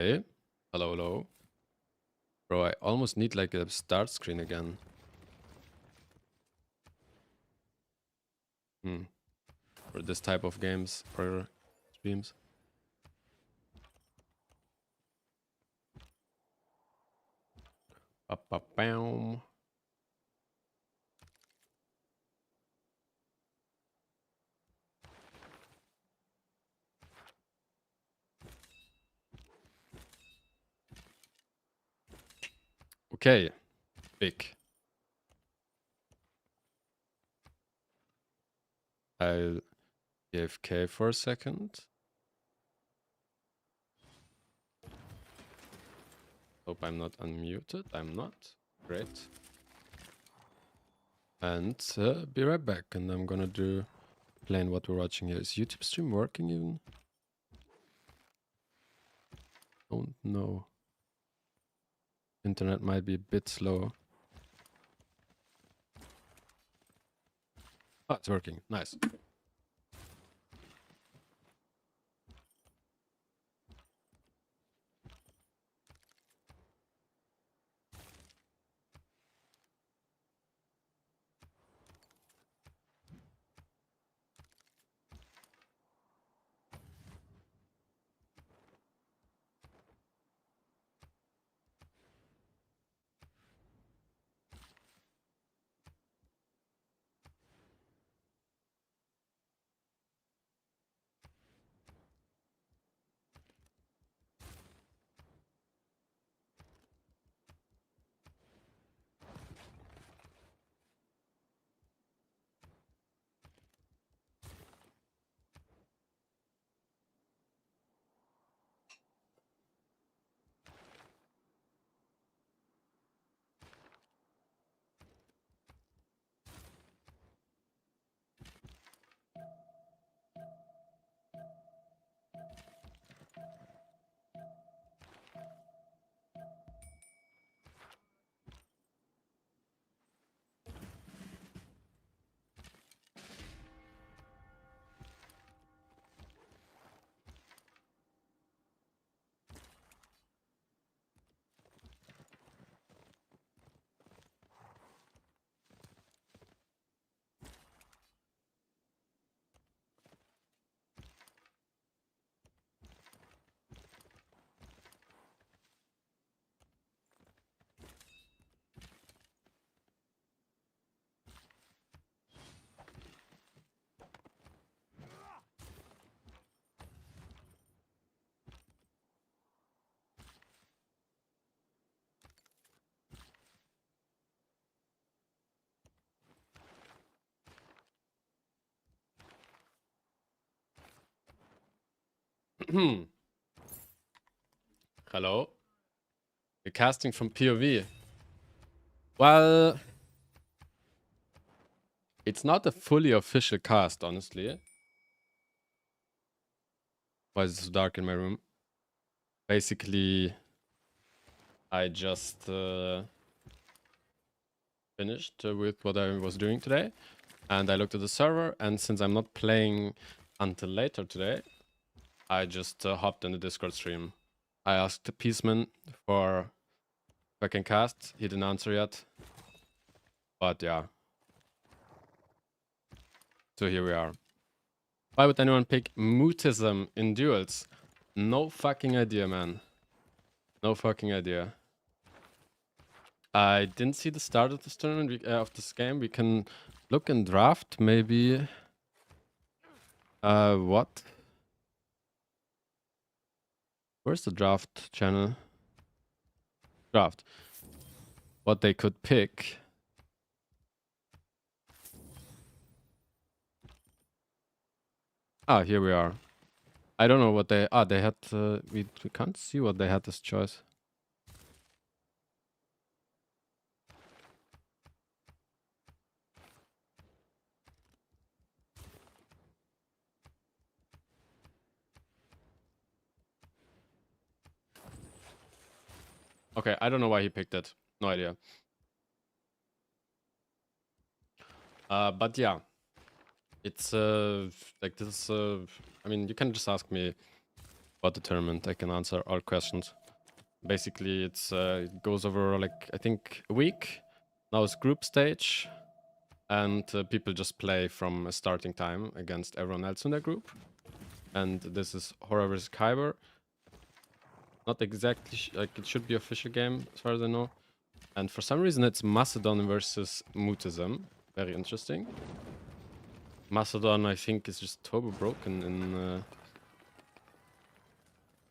Hey, hello, hello. Bro, I almost need like a start screen again. For this type of games or streams. Ba-ba-bow. Okay, big. I'll AFK for a second. Hope I'm not unmuted. I'm not. Great. And be right back. And I'm gonna do explain what we're watching here. Is YouTube stream working even? Don't know. Internet might be a bit slow. Oh, it's working. Nice. Hello. You're casting from POV. Well, it's not a fully official cast, honestly. Why is it so dark in my room? Basically, I just finished with what I was doing today. And I looked at the server, and since I'm not playing until later today, I just hopped in the Discord stream. I asked the Peaceman for if I can cast. He didn't answer yet. But yeah. So here we are. Why would anyone pick mutism in duels? No fucking idea, man. No fucking idea. I didn't see the start of this tournament, of this game. We can look in draft, maybe. What? Where's the draft channel? Draft. What they could pick. Ah, here we are. I don't know what they... Ah, they had... we can't see what they had this choice. Okay, I don't know why he picked it. No idea. But yeah. It's like this. I mean, you can just ask me about the tournament. I can answer all questions. Basically, it goes over like I think a week. Now it's group stage, and people just play from a starting time against everyone else in their group. And this is Hora vs Kiber. Not exactly like it should be official game as far as I know. And for some reason, it's Macedon versus Mutism. Very interesting. Macedon, I think, is just turbo broken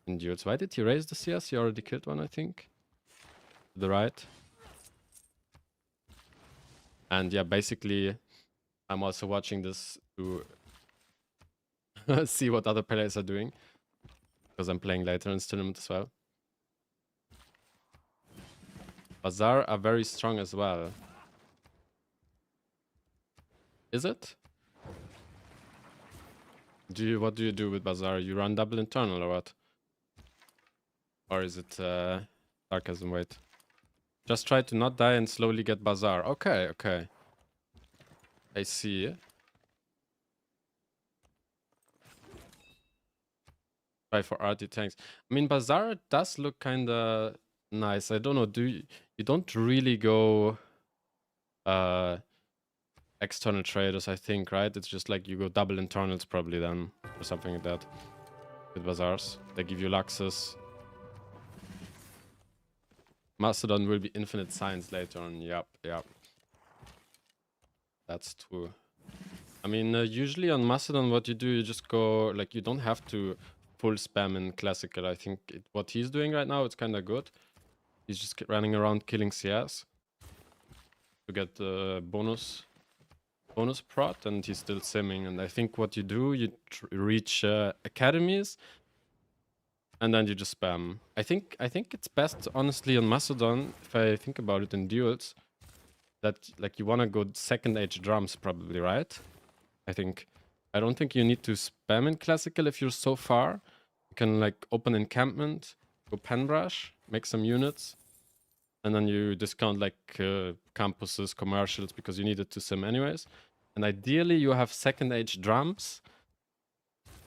in duels. Why did he raise the CS? He already killed one, I think. To the right. And yeah, basically, I'm also watching this to see what other players are doing. Because I'm playing later in this tournament as well. Bazaar are very strong as well. Is it? What do you do with Bazaar? You run double internal or what? Or is it sarcasm? Wait. Just try to not die and slowly get Bazaar. Okay, okay. I see. Try for RT tanks. I mean, Bazaar does look kinda nice. I don't know. You don't really go external traders, I think, right? It's just like you go double internals probably then, or something like that. With Bazaars. They give you Luxus. Macedon will be infinite science later on. Yep, yep. That's true. I mean, usually on Macedon, what you do, you just go, like, you don't have to full spam in classical. I think what he's doing right now, it's kind of good. He's just running around killing CS to get the bonus prot, and he's still simming. And I think what you do, you reach academies, and then you just spam. I think it's best, honestly, on Macedon, if I think about it in duels, that like you want to go second age drums probably, right? I don't think you need to spam in classical if you're so far. You can like open encampment, go pen brush, make some units, and then you discount like campuses, commercials, because you need it to sim anyways. And ideally you have second age drums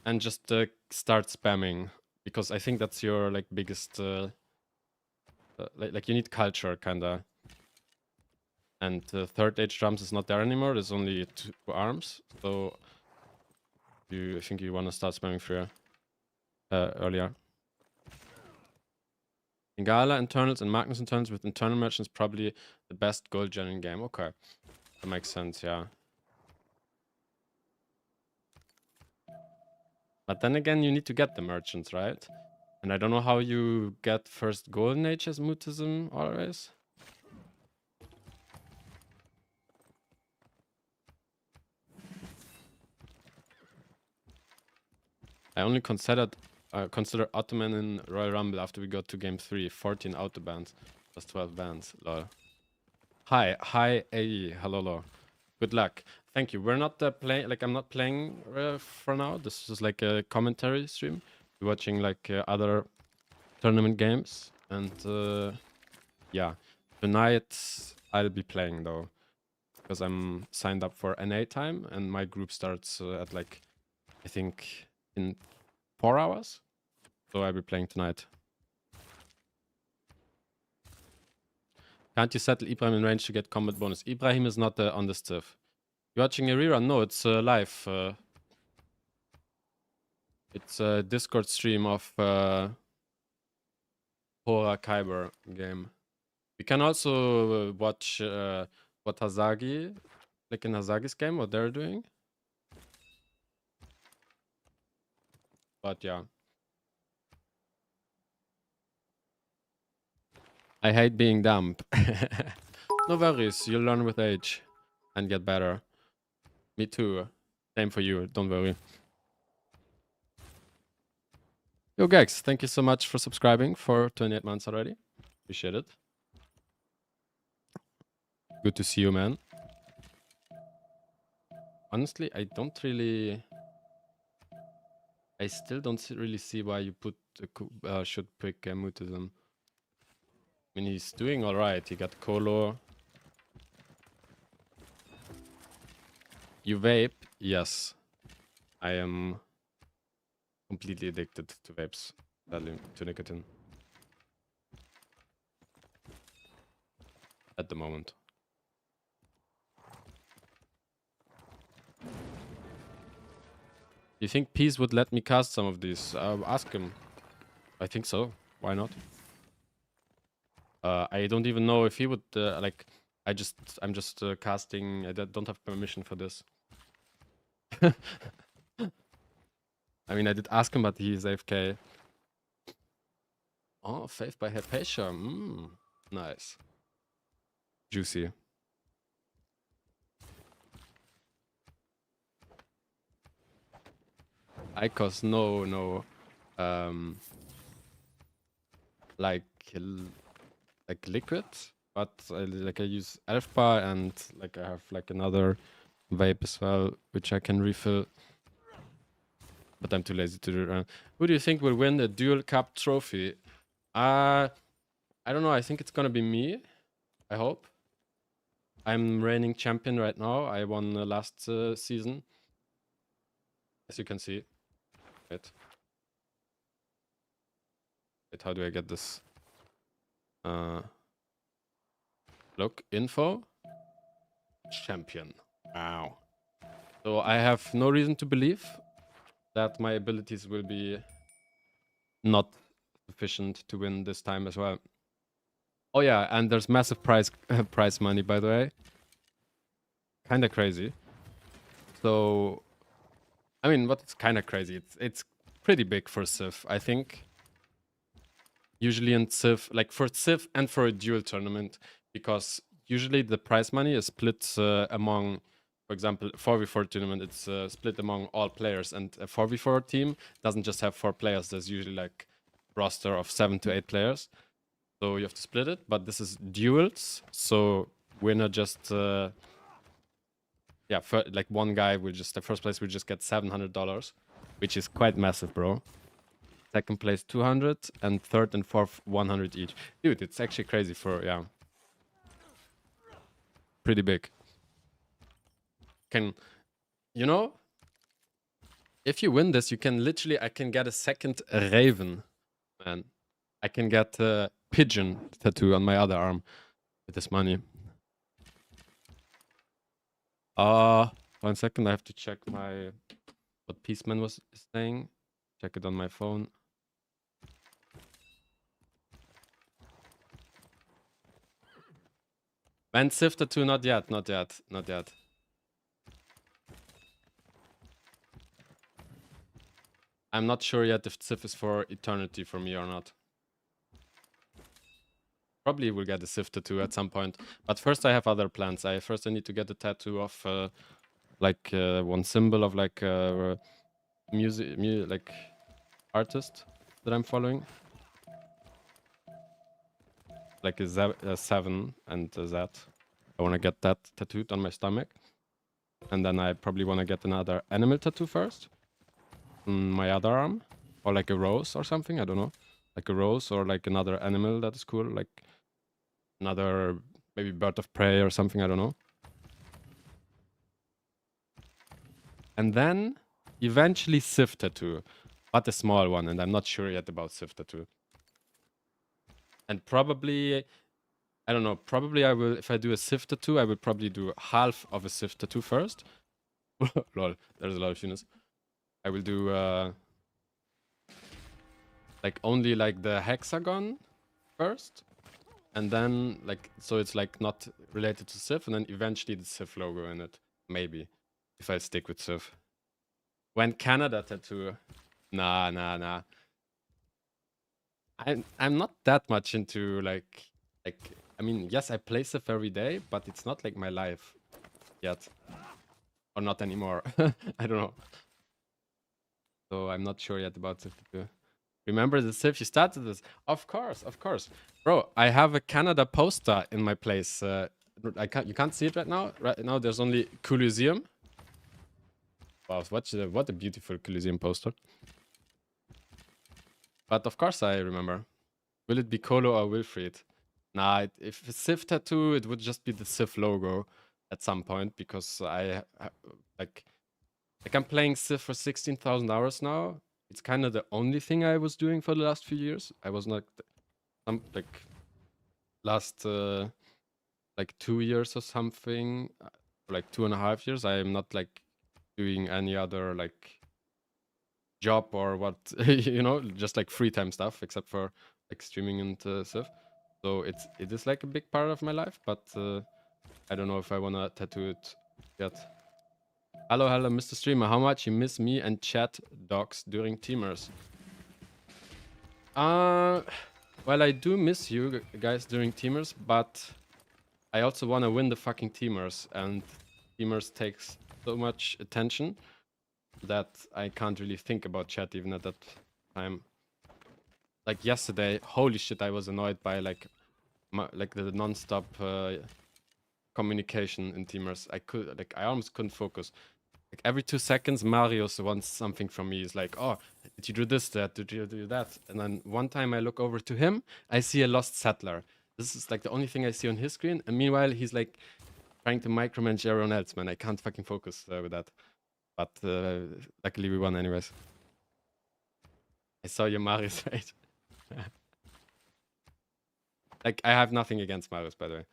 and just start spamming, because I think that's your like biggest like you need culture kinda. And third age drums is not there anymore. There's only 2 arms, so I think you want to start spamming for earlier. Ingala internals and Magnus internals with internal merchants probably the best gold gen in game. Okay, that makes sense, yeah. But then again, you need to get the merchants, right? And I don't know how you get first golden age as mutism always. I only consider Ottoman in Royal Rumble after we got to game 3. 14 auto bans, plus 12 bans. Lol. Hi AE. Hello. Good luck. Thank you. We're not playing. Like I'm not playing for now. This is like a commentary stream. We're watching like other tournament games, and yeah, tonight I'll be playing though, because I'm signed up for NA time, and my group starts at like I think in 4 hours. So I'll be playing tonight. Can't you settle Ibrahim in range to get combat bonus? Ibrahim is not on the stiff. You watching a rerun? No, it's live. It's a Discord stream of Hora Kiber game. You can also watch what Hazagi, like in Hazagi's game, what they're doing. But yeah. I hate being dumb. No worries, you'll learn with age and get better. Me too. Same for you, don't worry. Yo, Gex, thank you so much for subscribing for 28 months already. Appreciate it. Good to see you, man. Honestly, I still don't really see why you should pick mutism. I mean, he's doing alright. He got Colo. You vape? Yes. I am completely addicted to vapes, sadly, to nicotine. At the moment. You think Peace would let me cast some of these? Ask him. I think so. Why not? I don't even know if he would like. I'm just casting. I don't have permission for this. I mean, I did ask him, but he's AFK. Oh, Faith by Hypatia. Nice. Juicy. Icos, no. Like liquid, but I use Elf Bar and like I have like another vape as well, which I can refill. But I'm too lazy to do it. Who do you think will win the Duel Cup trophy? I don't know. I think it's gonna be me. I hope. I'm reigning champion right now. I won last season, as you can see. Wait, how do I get this? Look, info. Champion. Wow. So I have no reason to believe that my abilities will be not sufficient to win this time as well. Oh yeah, and there's massive prize money, by the way. Kind of crazy. So, I mean, what's kind of crazy? It's pretty big for Civ, I think. Usually in Civ, like for Civ and for a duel tournament, because usually the prize money is split among, for example, 4v4 tournament, it's split among all players, and a 4v4 team doesn't just have 4 players. There's usually like a roster of 7 to 8 players. So you have to split it, but this is duels, so winner just like one guy will just, the first place will just get $700, which is quite massive, bro. Second place 200 and third and fourth 100 each. Dude, it's actually crazy for, yeah, pretty big. Can, you know, if you win this, you can literally, I can get a second raven, man. I can get a pigeon tattoo on my other arm with this money. 1 second, I have to check what Peaceman was saying. Check it on my phone. Man, Civ tattoo, not yet. I'm not sure yet if Civ is for eternity for me or not. Probably will get a Civ tattoo at some point. But first I have other plans. First I need to get a tattoo of one symbol of like music like artist that I'm following. Like a 7 and a Z. I want to get that tattooed on my stomach. And then I probably want to get another animal tattoo first. On my other arm. Or like a rose or something, I don't know. Like a rose or like another animal that is cool. Like another maybe bird of prey or something, I don't know. And then eventually Civ tattoo. But a small one, and I'm not sure yet about Civ tattoo. And probably, I don't know, probably I will, if I do a Civ tattoo, I will probably do half of a Civ tattoo first. Lol, there's a lot of units. I will do like only like the hexagon first. And then like, so it's like not related to Civ, and then eventually the Civ logo in it. Maybe, if I stick with Civ. When Canada tattoo? Nah. I'm not that much into like I mean, yes, I play Civ every day, but it's not like my life yet. Or not anymore. I don't know. So I'm not sure yet about Civ tattoo. Remember the Civ? You started this. Of course. Bro, I have a Canada poster in my place. You can't see it right now. Right now there's only Coliseum. Wow, what a beautiful Coliseum poster. But of course I remember. Will it be Colo or Wilfried? Nah, if it's Civ tattoo, it would just be the Civ logo at some point, because like I'm playing Civ for 16,000 hours now. it's kind of the only thing I was doing for the last few years. I was not like last like 2 years or something, like 2.5 years. I am not like doing any other like job or what, just like free time stuff except for like streaming and stuff. So it is like a big part of my life, but I don't know if I wanna tattoo it yet. Hello, Mr. Streamer. How much you miss me and chat dogs during teamers? Well, I do miss you guys during teamers, but I also want to win the fucking teamers, and teamers takes so much attention that I can't really think about chat even at that time. Like yesterday, holy shit, I was annoyed by like the non-stop communication in teamers. I almost couldn't focus. Like every 2 seconds, Marius wants something from me. He's like, "Oh, did you do this? Did you do that?" And then one time I look over to him, I see a lost settler. This is like the only thing I see on his screen. And meanwhile, he's like trying to micromanage everyone else. Man, I can't fucking focus with that. But luckily we won anyways. I saw your Marius, right? Like I have nothing against Marius, by the way.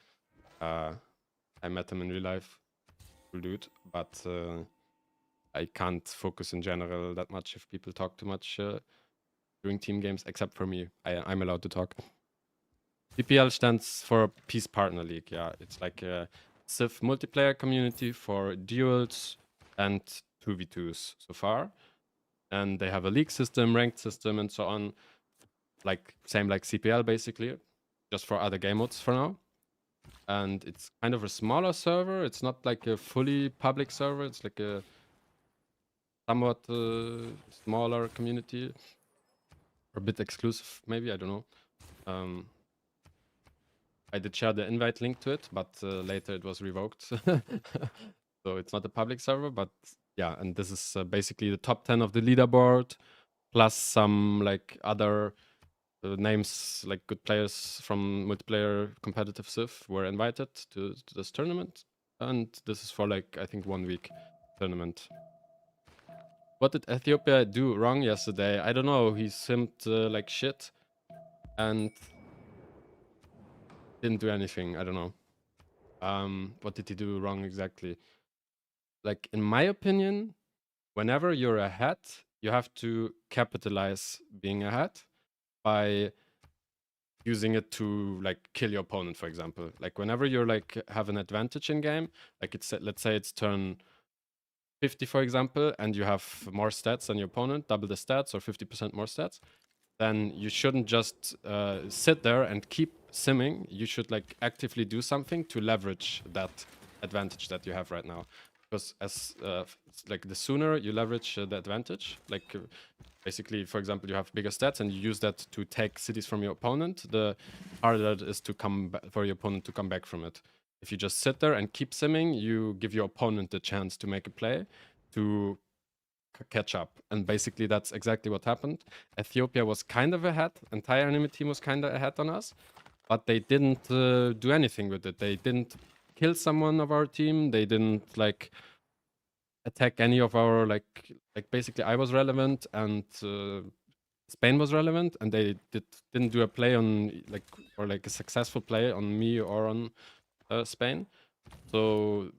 I met him in real life, cool dude. But I can't focus in general that much if people talk too much during team games, except for me. I'm allowed to talk. PPL stands for Peace Partner League. Yeah, it's like a Civ multiplayer community for duels and 2v2s so far. And they have a league system, ranked system, and so on. Like same like CPL basically, just for other game modes for now. And it's kind of a smaller server. It's not like a fully public server. It's like a somewhat smaller community, or a bit exclusive, maybe. I don't know. I did share the invite link to it, but later it was revoked. So it's not a public server, but yeah. And this is basically the top 10 of the leaderboard, plus some like other names, like good players from multiplayer competitive Civ were invited to this tournament. And this is for like, I think 1 week tournament. What did Ethiopia do wrong yesterday? I don't know. He simped like shit and didn't do anything. I don't know. What did he do wrong exactly? Like, in my opinion, whenever you're ahead, you have to capitalize being ahead by using it to like kill your opponent, for example. Like whenever you're like have an advantage in game, like let's say it's turn 50, for example, and you have more stats than your opponent, double the stats or 50% more stats, then you shouldn't just sit there and keep simming. You should like actively do something to leverage that advantage that you have right now. Because as like the sooner you leverage the advantage, like basically, for example, you have bigger stats and you use that to take cities from your opponent, the harder it is to come for your opponent to come back from it. If you just sit there and keep simming, you give your opponent the chance to make a play to catch up. And basically that's exactly what happened. Ethiopia was kind of ahead, entire enemy team was kind of ahead on us, but they didn't do anything with it. They didn't kill someone of our team. They didn't like attack any of our like basically I was relevant and Spain was relevant, and they didn't do a play on like or like a successful play on me or on Spain. So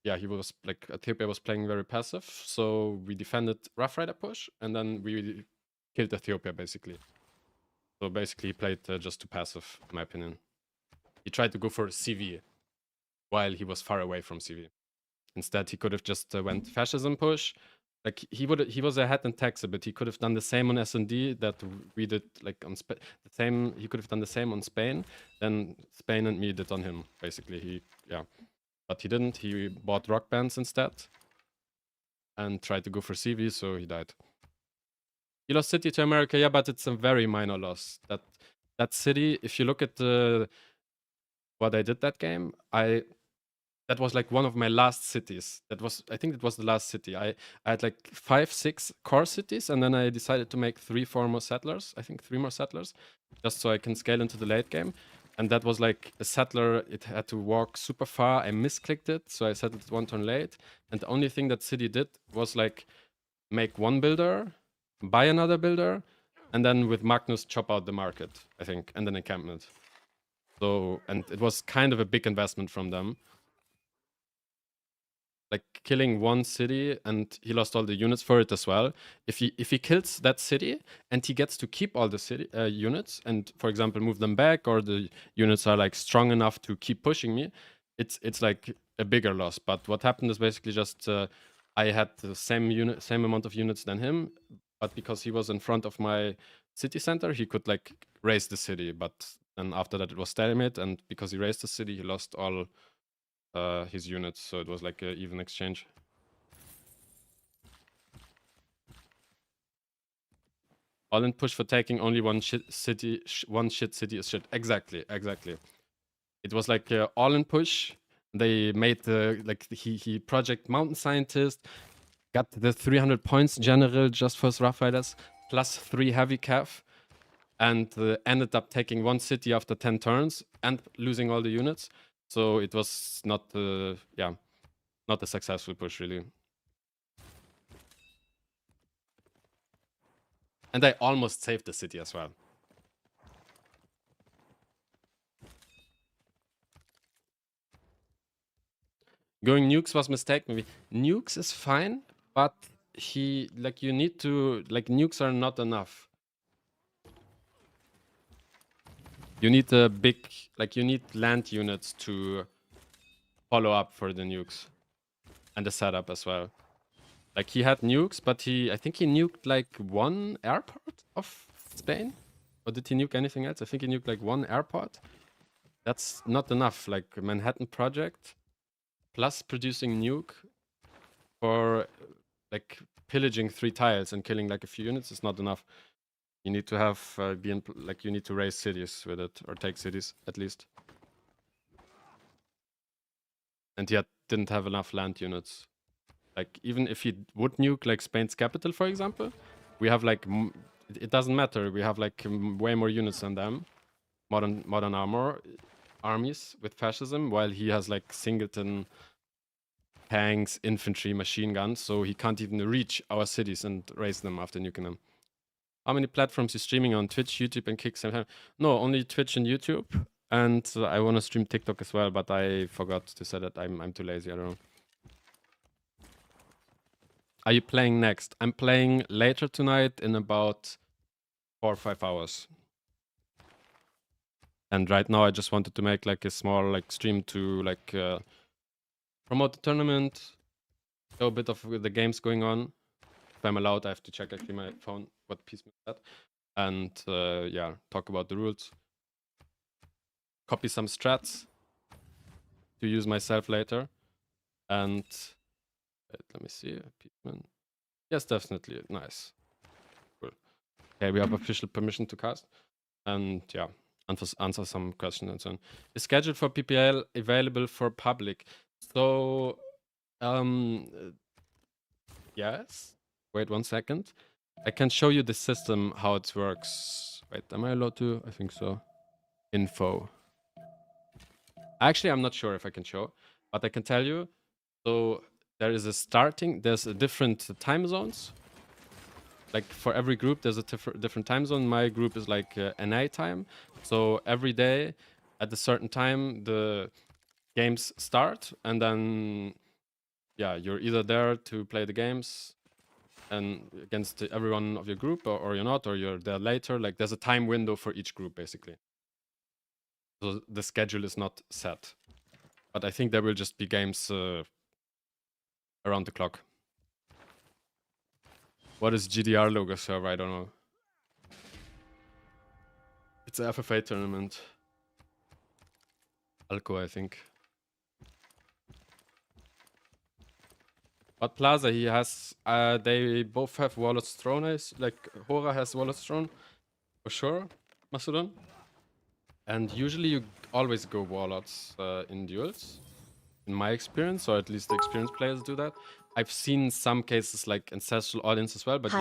yeah, he was like Ethiopia was playing very passive, so we defended Rough Rider push, and then we killed Ethiopia basically. So basically, he played just too passive, in my opinion. He tried to go for CV while he was far away from CV. Instead, he could have just went fascism push. Like he was ahead in tax a bit. He could have done the same on S&D that we did, like on the same. He could have done the same on Spain. Then Spain and me did on him. Basically, but he didn't. He bought rock bands instead and tried to go for CV, so he died. He lost city to America, yeah, but it's a very minor loss. That city, if you look at what I did that game, that was like one of my last cities. I think it was the last city. I had like 5, 6 core cities, and then I decided to make 3, 4 more settlers. I think 3 more settlers, just so I can scale into the late game. And that was like a settler. It had to walk super far. I misclicked it, so I settled it 1 turn late. And the only thing that city did was like make 1 builder, buy another builder, and then with Magnus chop out the market, I think, and then encampment. So, and it was kind of a big investment from them. Like killing one city, and he lost all the units for it as well. If he kills that city and he gets to keep all the city units, and for example move them back, or the units are like strong enough to keep pushing me, it's like a bigger loss. But what happened is basically just I had the same amount of units than him, but because he was in front of my city center, he could like raise the city. But then after that, it was stalemate, and because he raised the city, he lost all his units, so it was like an even exchange. All in push for taking only one shit city is shit. Exactly. It was like all in push. They made the like he project mountain scientist, got the 300 points general just for his rough riders, plus 3 heavy cav, and ended up taking one city after 10 turns and losing all the units. So it was not not a successful push really. And I almost saved the city as well. Going nukes was mistake maybe. Nukes is fine, but you need to, like, nukes are not enough. You need a big, you need land units to follow up for the nukes. And the setup as well. Like, he had nukes, but I think he nuked like one airport of Spain. Or did he nuke anything else? I think he nuked like one airport. That's not enough. Like, Manhattan Project plus producing nuke for like pillaging 3 tiles and killing like a few units is not enough. You need to have you need to raise cities with it, or take cities at least. And he didn't have enough land units. Like, even if he would nuke like Spain's capital, for example, we have like it doesn't matter. We have like way more units than them. Modern armies with fascism, while he has like singleton tanks, infantry, machine guns, so he can't even reach our cities and raise them after nuking them. How many platforms you streaming on? Twitch, YouTube, and Kick? No, only Twitch and YouTube. And I want to stream TikTok as well, but I forgot to say that I'm too lazy. I don't know. Are you playing next? I'm playing later tonight in about 4 or 5 hours. And right now I just wanted to make like a small like stream to like promote the tournament, show a bit of the games going on. If I'm allowed, I have to check actually my phone what piece is that. And yeah, talk about the rules. Copy some strats to use myself later. And let me see. Yes, definitely. Nice. Cool. Okay, we have official permission to cast. And yeah, answer some questions and so on. Is scheduled for PPL available for public? So, yes. Wait 1 second. I can show you the system, how it works. Wait, am I allowed to? I think so. Info. Actually, I'm not sure if I can show, but I can tell you. So there's a different time zones. Like for every group, there's a different time zone. My group is like NA time. So every day at a certain time, the games start, and then yeah, you're either there to play the games and against everyone of your group, or you're not, or you're there later. Like there's a time window for each group basically. So the schedule is not set, but I think there will just be games around the clock. What is GDR logo server? I don't know. It's a FFA tournament. Alco, I think. But Plaza, he has. They both have Warlord's Throne. Like Hora has Warlord's Throne, for sure. Macedon. And usually you always go Warlords in duels, in my experience, or at least the experienced players do that. I've seen some cases like Ancestral Audience as well, but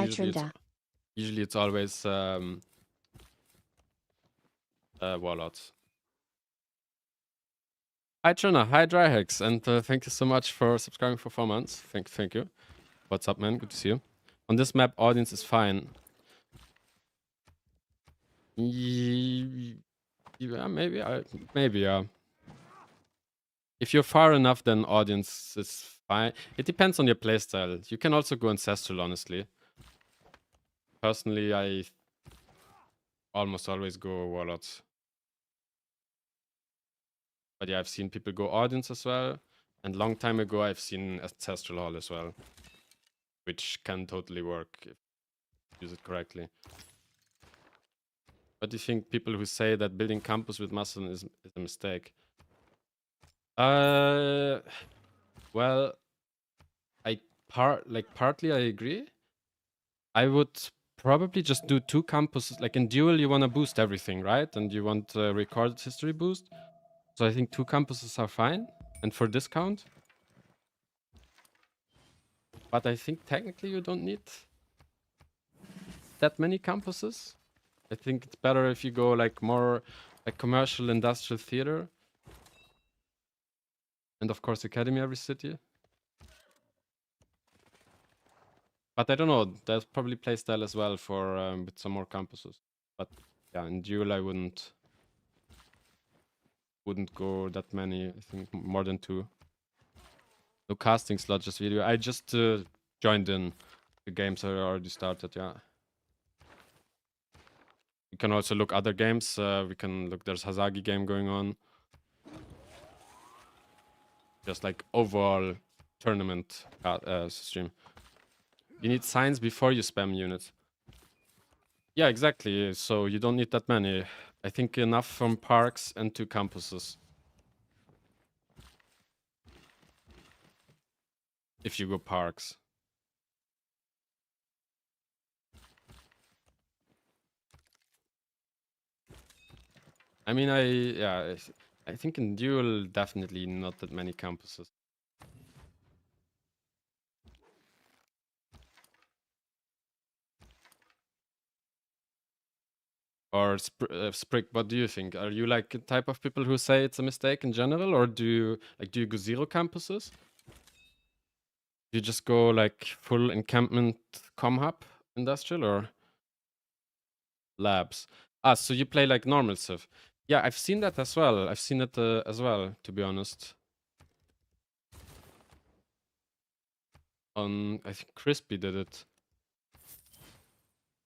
usually it's always Warlords. Hi Trina, hi Dryhex, and thank you so much for subscribing for 4 months. Thank you. What's up, man? Good to see you. On this map, audience is fine. Yeah, maybe, yeah. If you're far enough, then audience is fine. It depends on your playstyle. You can also go ancestral, honestly. Personally, I almost always go warlords. But yeah, I've seen people go audience as well. And long time ago, I've seen ancestral hall as well, which can totally work if you use it correctly. But do you think people who say that building campus with muscle is a mistake? Uh, well, partly I agree. I would probably just do 2 campuses. Like in Duel, you want to boost everything, right? And you want a recorded history boost. So I think 2 campuses are fine. And for discount. But I think technically you don't need that many campuses. I think it's better if you go like more like commercial industrial theater. And of course academy every city. But I don't know, there's probably playstyle as well for with some more campuses. But yeah, in Duel I wouldn't go that many. I think more than 2. No casting slot, just video. I just joined in. The games are already started, yeah. You can also look other games. We can look, there's Hazagi game going on. Just like overall tournament stream. You need signs before you spam units. Yeah, exactly. So you don't need that many. I think enough from parks and 2 campuses. If you go parks. I mean, I think in Duel, definitely not that many campuses. Or Sprig, what do you think? Are you like a type of people who say it's a mistake in general, or do you go 0 campuses? Do you just go like full encampment com hub industrial or labs? Ah, so you play like normal stuff. Yeah, I've seen that as well. I've seen it as well, to be honest. I think Crispy did it.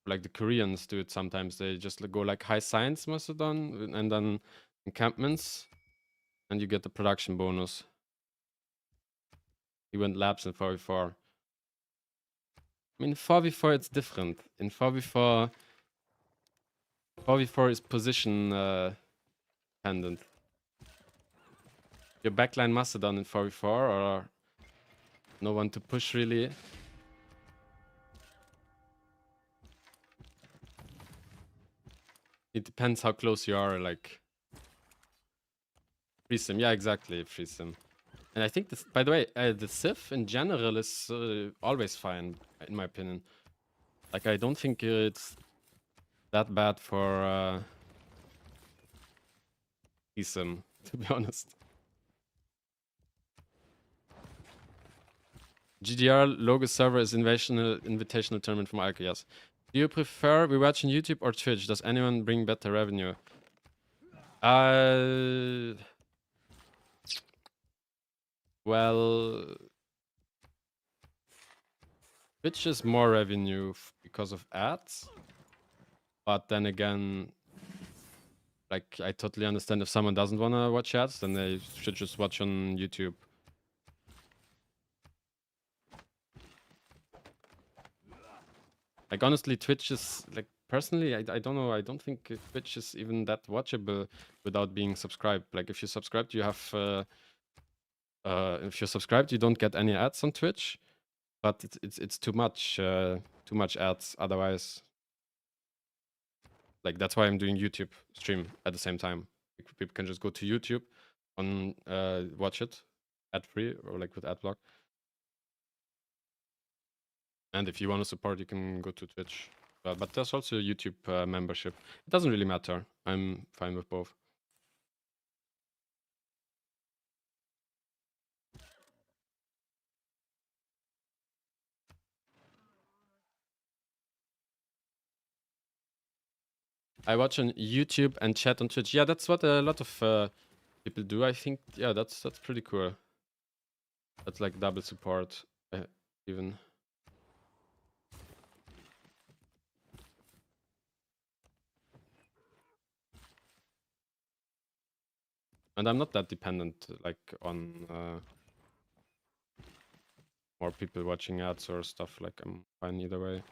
Like the Koreans do it sometimes. They just go like high science Macedon and then encampments, and you get the production bonus. He went labs in 4v4. I mean, 4v4 it's different. In 4v4, 4v4 is position dependent. Your backline Macedon in 4v4 or no one to push really. It depends how close you are, like free sim. Yeah, exactly, free sim. And I think this, by the way, the Civ in general is always fine, in my opinion. Like, I don't think it's that bad for eSIM, to be honest. GDR logo server is invitational tournament from Alka, yes. Do you prefer we watch on YouTube or Twitch? Does anyone bring better revenue? Well, Twitch is more revenue because of ads. But then again, like, I totally understand if someone doesn't want to watch ads, then they should just watch on YouTube. Like, honestly, Twitch is, like, personally, I don't know, I don't think Twitch is even that watchable without being subscribed. Like, if you're subscribed, you have, if you're subscribed, you don't get any ads on Twitch, but it's too much ads otherwise. Like, that's why I'm doing YouTube stream at the same time. People can just go to YouTube on watch it ad free or like with ad block. And if you want to support, you can go to Twitch. But there's also a YouTube membership. It doesn't really matter. I'm fine with both. I watch on YouTube and chat on Twitch. Yeah, that's what a lot of people do. I think. Yeah, that's pretty cool. That's like double support, even. And I'm not that dependent, like on more people watching ads or stuff. Like I'm fine either way.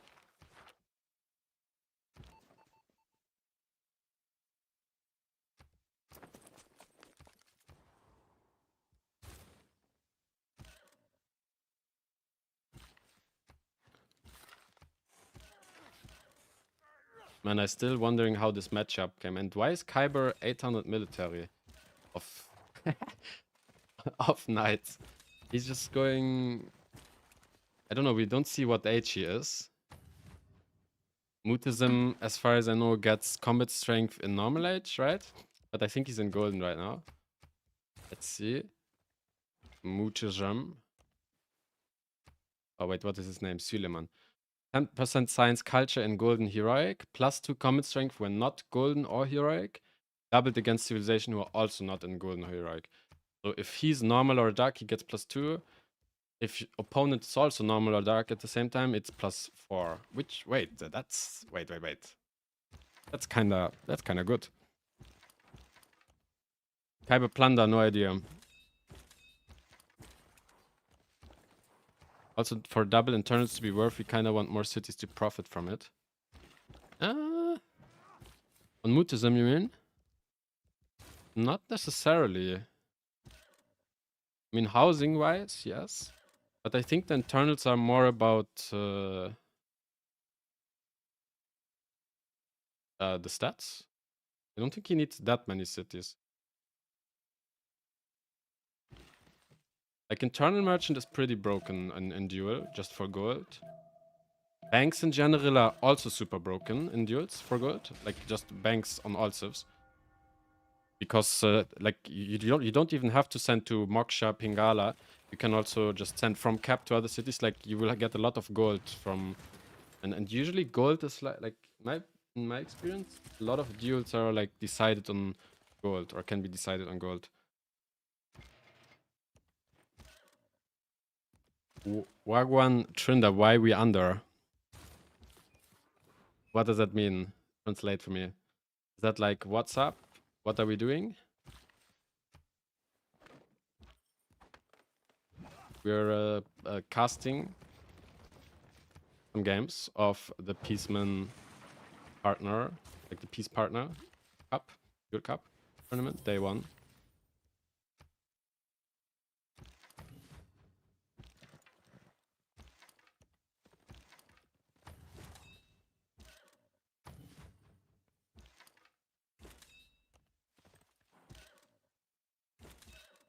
Man, I'm still wondering how this matchup came. And why is Kiber 800 military of of knights? He's just going. I don't know. We don't see what age he is. Mutism, as far as I know, gets combat strength in normal age, right? But I think he's in golden right now. Let's see. Mutism. Oh wait, what is his name? Suleiman. 10% science culture in golden heroic, +2 combat strength when not golden or heroic, doubled against civilization who are also not in golden or heroic. So if he's normal or dark, he gets +2. If opponent is also normal or dark at the same time, it's +4. Which wait, that's wait. That's kinda good. Kyber Plunder, no idea. Also, for double internals to be worth, we kind of want more cities to profit from it. On Mutism, you mean? Not necessarily. I mean, housing-wise, yes. But I think the internals are more about the stats. I don't think he needs that many cities. Like, internal merchant is pretty broken in Duel, just for gold. Banks in general are also super broken in duels for gold. Like, just banks on all civs. Because, like, you don't even have to send to Moksha, Pingala. You can also just send from cap to other cities. Like, you will get a lot of gold from... And usually gold is like in my experience, a lot of duels are like decided on gold or can be decided on gold. Wagwan Trinda, why we under? What does that mean? Translate for me. Is that like, what's up? What are we doing? We're casting some games of the Peaceman partner, like the Peace Partner Cup, Duel Cup tournament, day 1.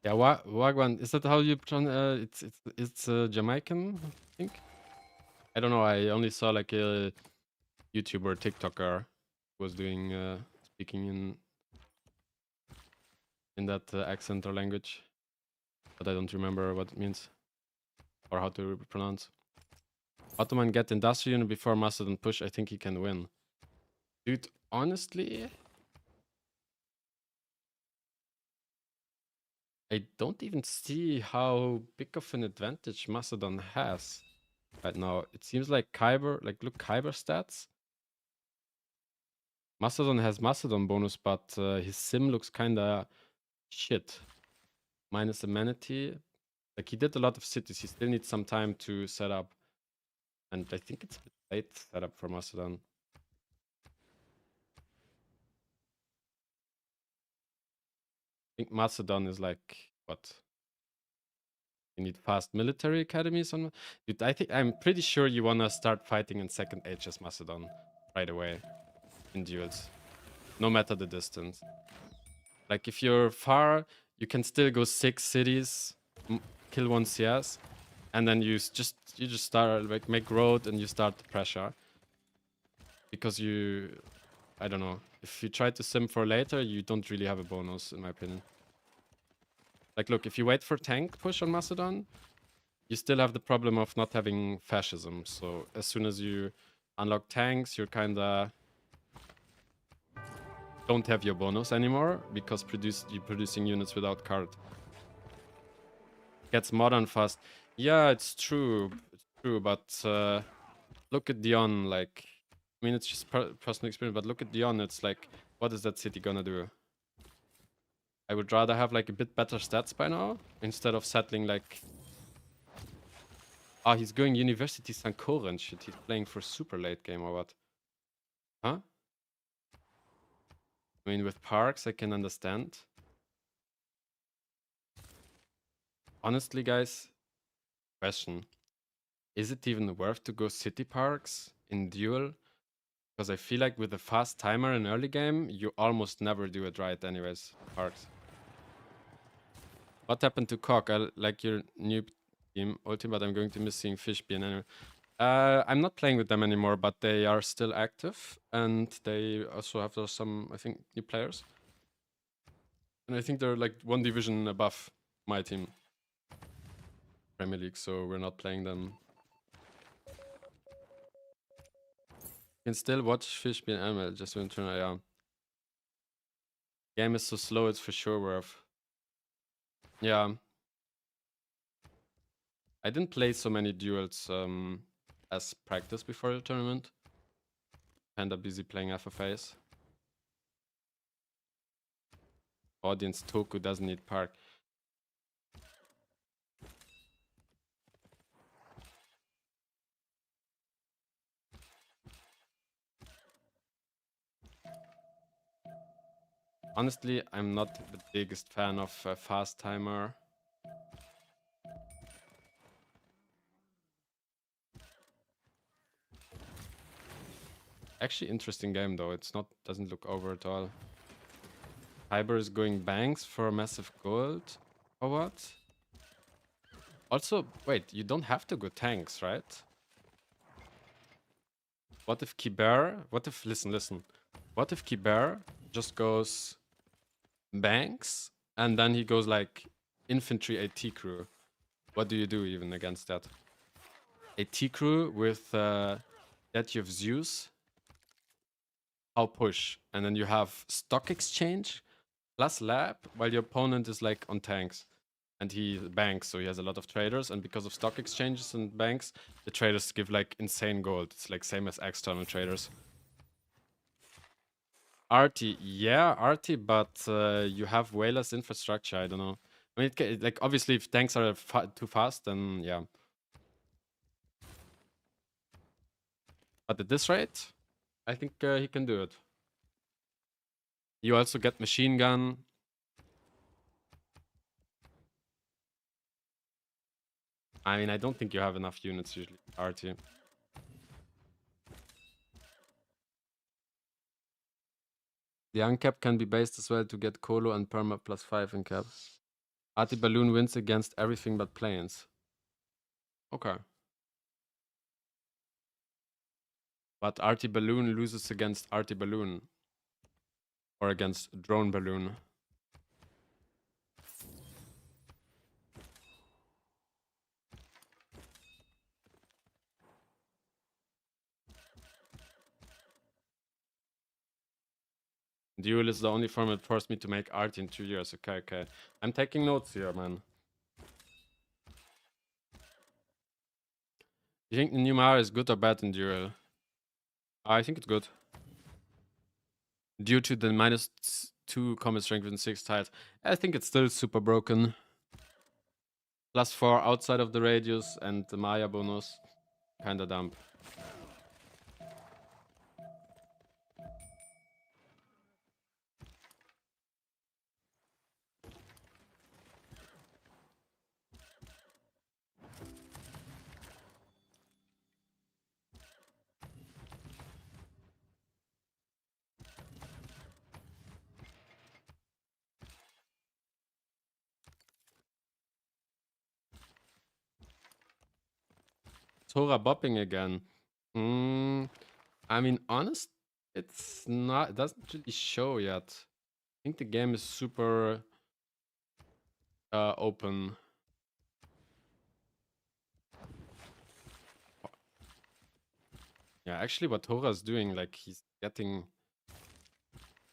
Yeah, Wagwan. Is that how you pronounce? It's Jamaican, I think. I don't know. I only saw like a YouTuber, TikToker, who was doing speaking in that accent or language, but I don't remember what it means or how to pronounce. Ottoman get industrial before Macedon push. I think he can win, dude. Honestly, I don't even see how big of an advantage Macedon has right now. It seems like Kyber, like look, Kyber stats. Macedon has Macedon bonus, but his sim looks kinda shit. Minus amenity. Like he did a lot of cities. He still needs some time to set up. And I think it's a bit late setup for Macedon. I think Macedon is like, what? You need fast military academies on. Dude, I'm pretty sure you wanna start fighting in second HS Macedon right away in duels, no matter the distance. Like if you're far, you can still go 6 cities, kill 1 CS, and then you just start like make road and you start the pressure. Because I don't know, if you try to sim for later, you don't really have a bonus in my opinion. Like, look, if you wait for tank push on Macedon, you still have the problem of not having fascism. So as soon as you unlock tanks, you're kinda don't have your bonus anymore because you're producing units without card. Gets modern fast. Yeah, it's true. It's true, but look at Dion, like, I mean, it's just personal experience, but look at Dion, it's like, what is that city gonna do? I would rather have like a bit better stats by now, instead of settling like... Ah, he's going University Sankore and shit, he's playing for super late game or what? Huh? I mean, with Parks, I can understand. Honestly, guys, question. Is it even worth to go City Parks in Duel? Because I feel like with a fast timer in early game, you almost never do it right anyways, Parks. What happened to Cock? I like your new team, Ultimate, but I'm going to miss seeing Fish being anyway. I'm not playing with them anymore, but they are still active, and they also have some, I think, new players. And I think they're like one division above my team, Premier League, so we're not playing them. You can still watch Fish being ML, just to turn, yeah. Game is so slow, it's for sure worth. Yeah. I didn't play so many duels as practice before the tournament. Kinda busy playing FFAs. Audience Toku doesn't need Park. Honestly, I'm not the biggest fan of Fast Timer. Actually, interesting game though. It's not, doesn't look over at all. Kiber is going banks for massive gold. Or what? Also, wait, you don't have to go tanks, right? What if Kiber, listen. What if Kiber just goes banks and then he goes like infantry AT crew? What do you do even against that? AT crew with Statue of Zeus. How push? And then you have stock exchange plus lab while your opponent is like on tanks. And he banks, so he has a lot of traders. And because of stock exchanges and banks, the traders give like insane gold. It's like same as external traders. RT, yeah, RT, but you have way less infrastructure. I don't know. I mean, like obviously, if tanks are too fast, then yeah. But at this rate, I think he can do it. You also get machine gun. I mean, I don't think you have enough units usually. RT. The uncap can be based as well to get Colo and Perma +5 in cap. RT Balloon wins against everything but planes. Okay. But RT Balloon loses against RT Balloon. Or against Drone Balloon. Duel is the only format forced me to make art in 2 years. Okay. I'm taking notes here, man. You think the new Mara is good or bad in Duel? I think it's good. Due to the -2 combat strength and 6 tiles. I think it's still super broken. +4 outside of the radius and the Maya bonus. Kinda dumb. Hora bopping again. I mean, honest, it's not. It doesn't really show yet. I think the game is super open. Yeah, actually, what Hora is doing, like he's getting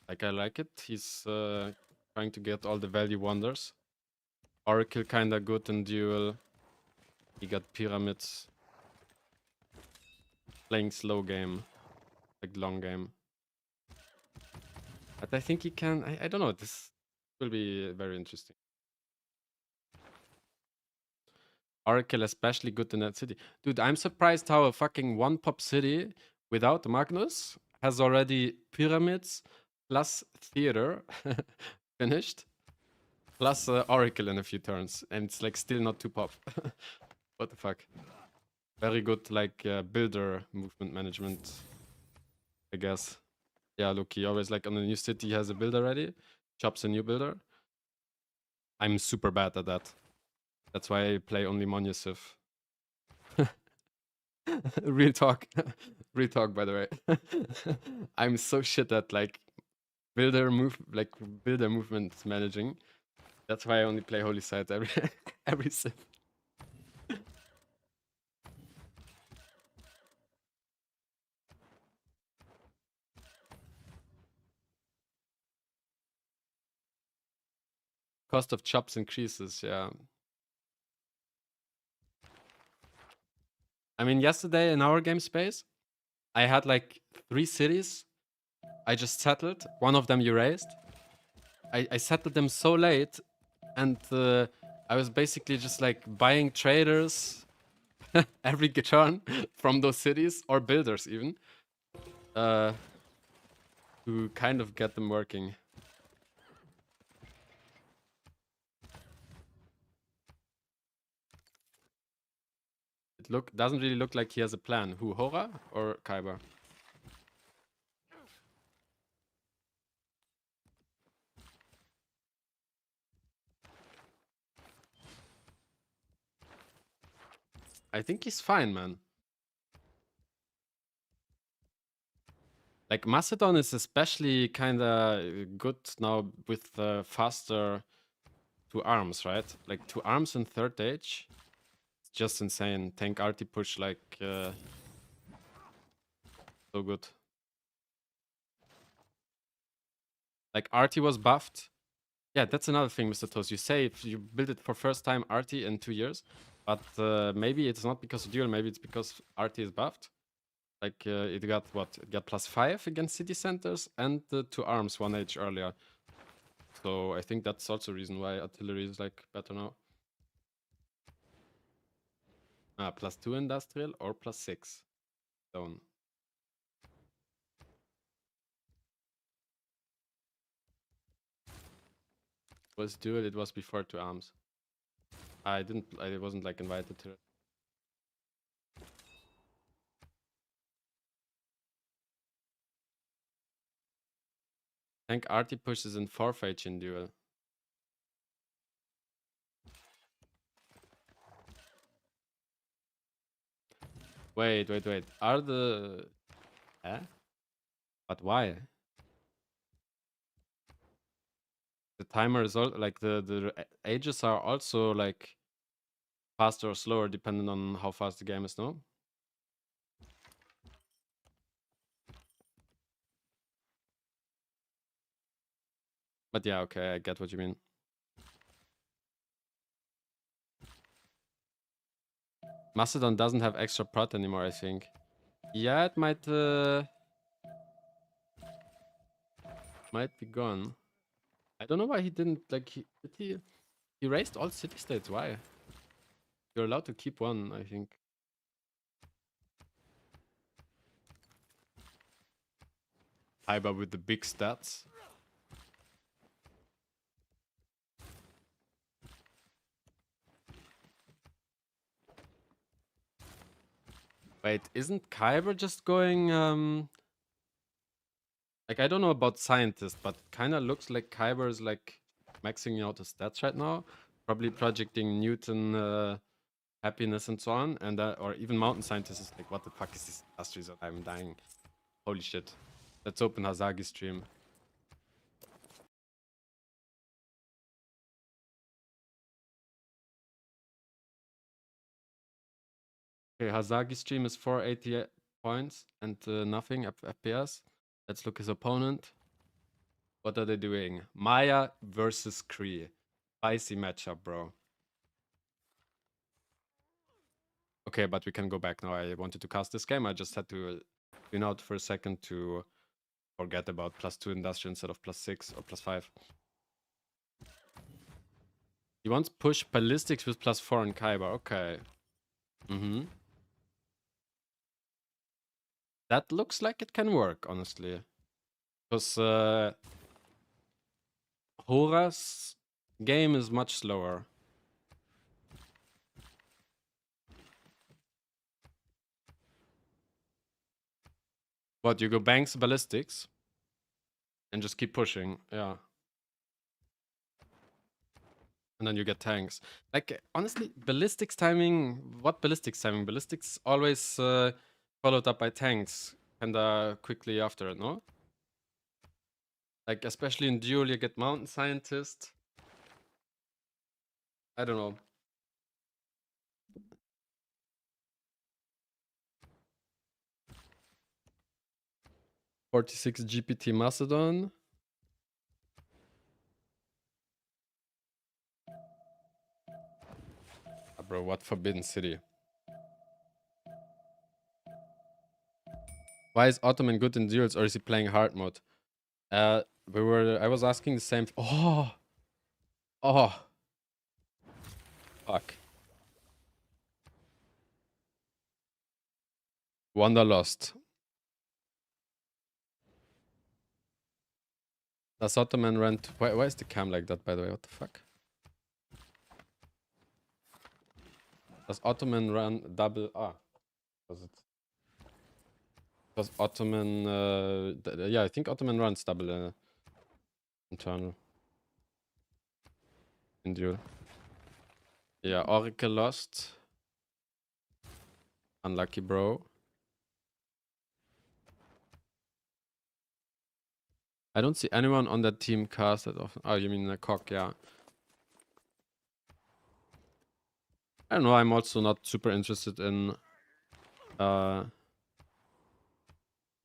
Like, I like it. He's trying to get all the value wonders. Oracle kinda good in Duel. He got Pyramids. Playing slow game. Like, long game. But I think he can... I don't know. This will be very interesting. Oracle especially good in that city. Dude, I'm surprised how a fucking one-pop city without Magnus has already Pyramids plus Theater finished. Plus Oracle in a few turns. And it's like still not 2-pop. What the fuck? Very good like builder movement management, I guess. Yeah, look, he always like on a new city he has a builder ready. Chops a new builder. I'm super bad at that. That's why I play only Monusiv. Real talk. Real talk, by the way. I'm so shit at like builder movement managing. That's why I only play Holy Site every every civ. Cost of chops increases, yeah. I mean, yesterday in our game space, I had like 3 cities. I just settled. One of them you raised. I settled them so late, and I was basically just like buying traders every turn from those cities or builders even to kind of get them working. It doesn't really look like he has a plan. Who, Hora or Kiber? I think he's fine, man. Like Macedon is especially kind of good now with faster 2 arms, right? Like 2 arms in 3rd age. It's just insane. Tank arty push like so good. Like arty was buffed. Yeah, that's another thing, Mr. Toast. You say if you build it for first time arty in 2 years, but maybe it's not because of duel. Maybe it's because arty is buffed. Like it got what? It got +5 against city centers and 2 arms 1 age earlier. So I think that's also a reason why artillery is like better now. +2 industrial or +6 stone. Was duel? It was before 2 arms. I wasn't like invited to it. I think arty pushes in 4th age in duel. Wait. Are the... Eh? But why? The timer is all like the ages are also like faster or slower depending on how fast the game is, no? But yeah, okay, I get what you mean. Macedon doesn't have extra prot anymore, I think. Yeah, it might be gone. I don't know why he didn't like he raised all city states. Why? You're allowed to keep one, I think. Hyba with the big stats. Wait, isn't Kyber just going like, I don't know about scientist, but kind of looks like Kyber is like maxing out his stats right now. Probably projecting Newton happiness and so on. And or even mountain scientist is like, what the fuck is this industry zone? I'm dying. Holy shit. Let's open Hazagi stream. Okay, Hazagi stream is 480 points and nothing FPS. Let's look his opponent. What are they doing? Maya versus Kree. Spicy matchup, bro. Okay, but we can go back now. I wanted to cast this game. I just had to tune out for a second to forget about +2 industrial instead of +6 or +5. He wants push ballistics with +4 in Kiber. Okay. That looks like it can work, honestly. Because Hora's game is much slower. What, you go banks ballistics and just keep pushing, yeah. And then you get tanks. Like, honestly, ballistics timing, what ballistics timing? Ballistics always followed up by tanks kinda quickly after it, no? Like, especially in Duel, you get Mountain Scientist. I don't know. "46 GPT Macedon." Bro, what Forbidden City? Why is Ottoman good in duels, or is he playing hard mode? I was asking the same. Oh, fuck. Wanderlust. Does Ottoman run? Why is the cam like that? By the way, what the fuck? Does Ottoman run double? Does it? Does Ottoman? Yeah, I think Ottoman runs double internal in duel. Yeah, Oracle lost. Unlucky, bro. I don't see anyone on that team cast that often. Oh, you mean the cock? Yeah. I don't know. I'm also not super interested in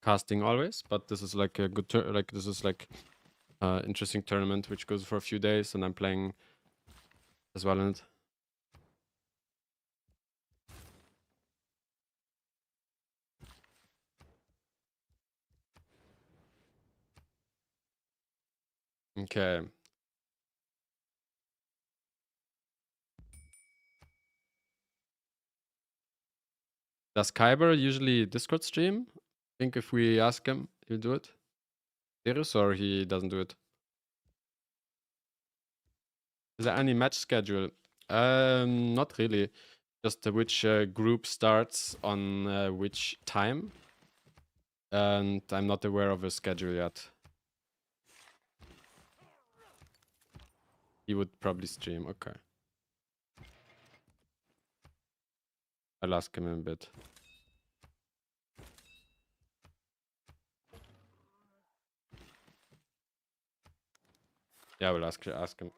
casting always, but this is like a good this is like interesting tournament which goes for a few days, and I'm playing as well in it. Okay. Does Kiber usually Discord stream? I think if we ask him, he'll do it. Serious, or he doesn't do it? Is there any match schedule? Not really. Just which group starts on which time. And I'm not aware of a schedule yet. He would probably stream, okay. I'll ask him in a bit. Yeah, we'll ask him.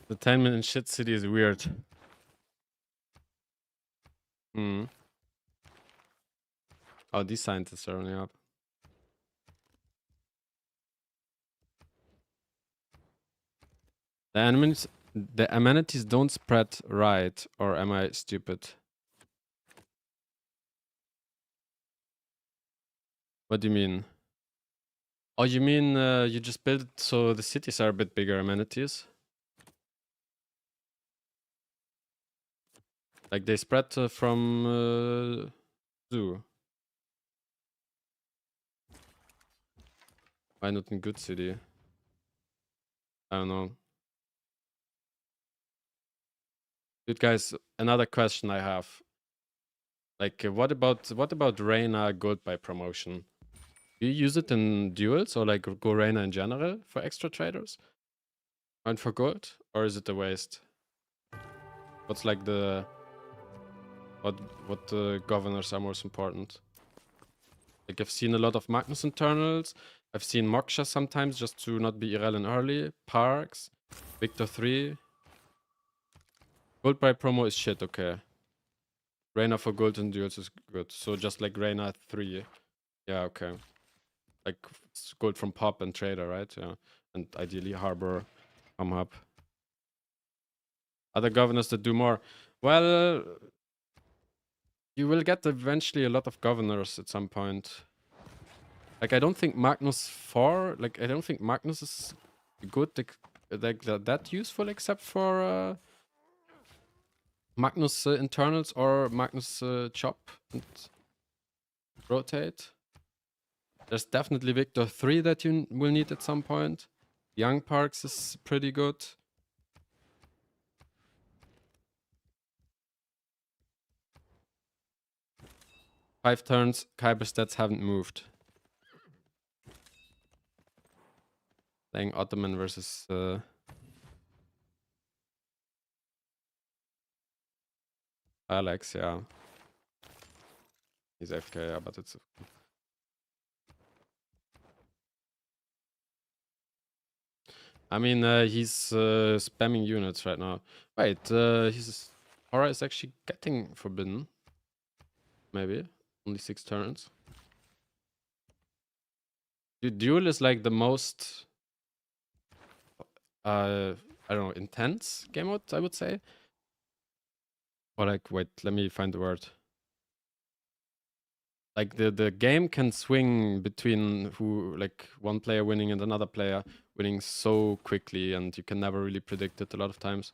The 10-minute shit city is weird. Hmm. Oh, these scientists are only up. The the amenities don't spread right, or am I stupid? What do you mean? Oh, you mean you just build it so the cities are a bit bigger amenities? Like they spread from zoo. Why not in good city? I don't know. Dude, guys, another question I have. Like, what about Reina gold buy promotion? Do you use it in duels or like go Reina in general for extra traders? And for gold? Or is it a waste? What's like the what governors are most important? Like I've seen a lot of Magnus internals. I've seen Moksha sometimes just to not be irrelevant early. Parks, Victor 3. Gold buy promo is shit, okay. Reina for gold and duels is good. So just like Reina 3. Yeah, okay. Like gold from Pop and Trader, right? Yeah. And ideally Harbor, Hub. Other governors that do more. Well, you will get eventually a lot of governors at some point. Like I don't think Magnus 4, like I don't think Magnus is good, like that useful except for Magnus internals or Magnus chop and rotate. There's definitely Victor 3 that you will need at some point. Young Parks is pretty good. 5 turns, Kiber stats haven't moved. Playing Ottoman versus Alex, yeah. He's FK, yeah, but it's... I mean, he's spamming units right now. Wait, his Hora is actually getting forbidden. Maybe. Only 6 turns. Duel is like the most... I don't know, intense game mode, I would say. Or like, wait, let me find the word. Like the game can swing between like one player winning and another player winning so quickly, and you can never really predict it a lot of times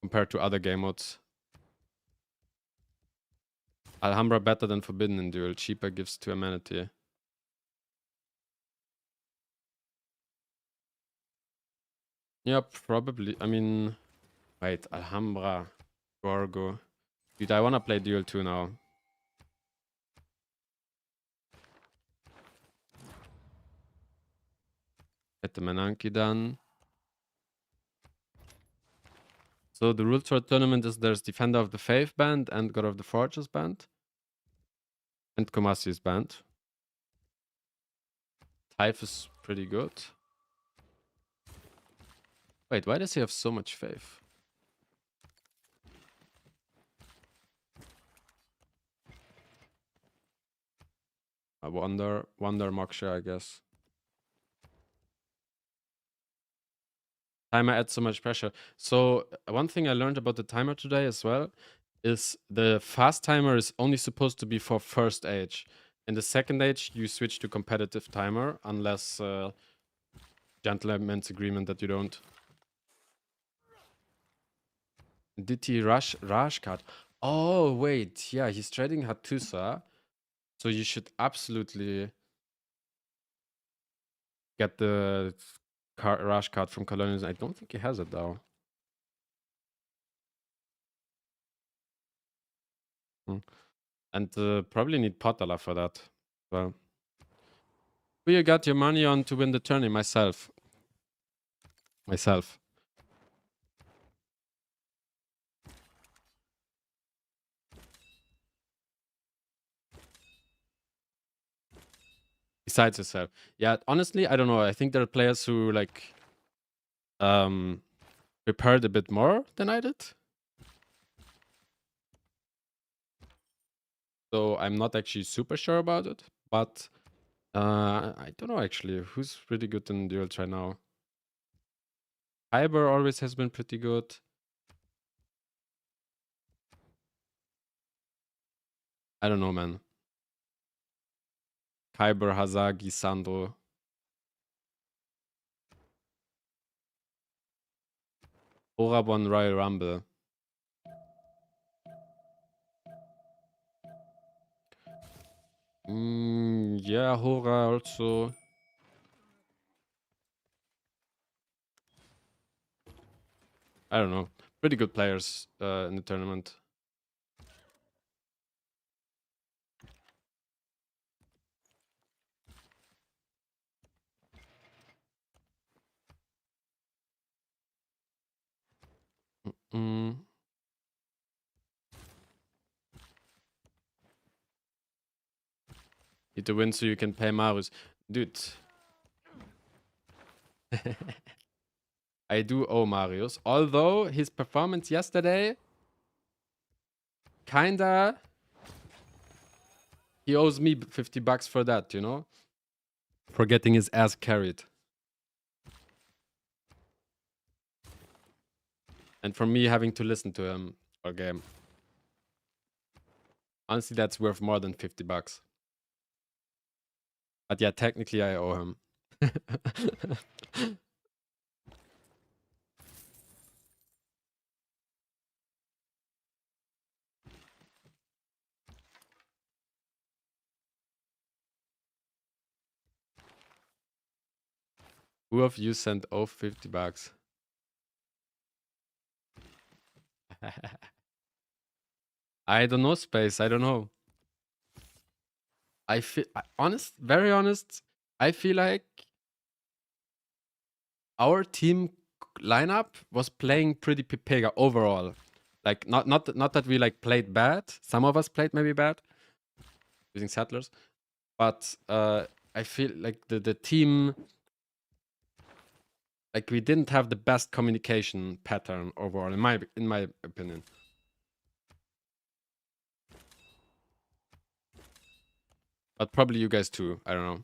compared to other game modes. Alhambra better than Forbidden in Duel, cheaper, gives 2 amenity. Yeah, probably. I mean, wait, Alhambra, Gorgo. Dude, I wanna play Duel 2 now. Get the Menanki done. So the rules for a tournament is there's Defender of the Faith band and God of the Forges band. And Kumasi's band. Typh is pretty good. Wait, why does he have so much faith? I wonder Moksha, I guess. Timer adds so much pressure. So one thing I learned about the timer today as well is the fast timer is only supposed to be for first age. In the second age, you switch to competitive timer unless gentleman's agreement that you don't. Did he rush card? Oh wait, yeah, he's trading Hattusa, so you should absolutely get the rush card from Colonials. I don't think he has it though. And probably need Potala for that. Well, who you got your money on to win the tourney? Myself. Besides yourself. Yeah, honestly, I don't know. I think there are players who like prepared a bit more than I did. So I'm not actually super sure about it. But I don't know actually who's really good in duels right now. Kiber always has been pretty good. I don't know, man. Kiber, Hazagi, Sando. Hora won Royal Rumble. Yeah, Hora also. I don't know. Pretty good players in the tournament. Mm. Need to win so you can pay Marius. Dude. I do owe Marius. Although his performance yesterday, kinda, he owes me 50 bucks for that, you know? For getting his ass carried. And for me having to listen to him all game. Honestly, that's worth more than 50 bucks. But yeah, technically I owe him. Who of you sent off 50 bucks? I don't know, Space. I don't know. I feel very honest. I feel like our team lineup was playing pretty Pepega overall. Like not that we like played bad. Some of us played maybe bad using settlers, but I feel like the team, like we didn't have the best communication pattern overall in my opinion. But probably you guys too. I don't know.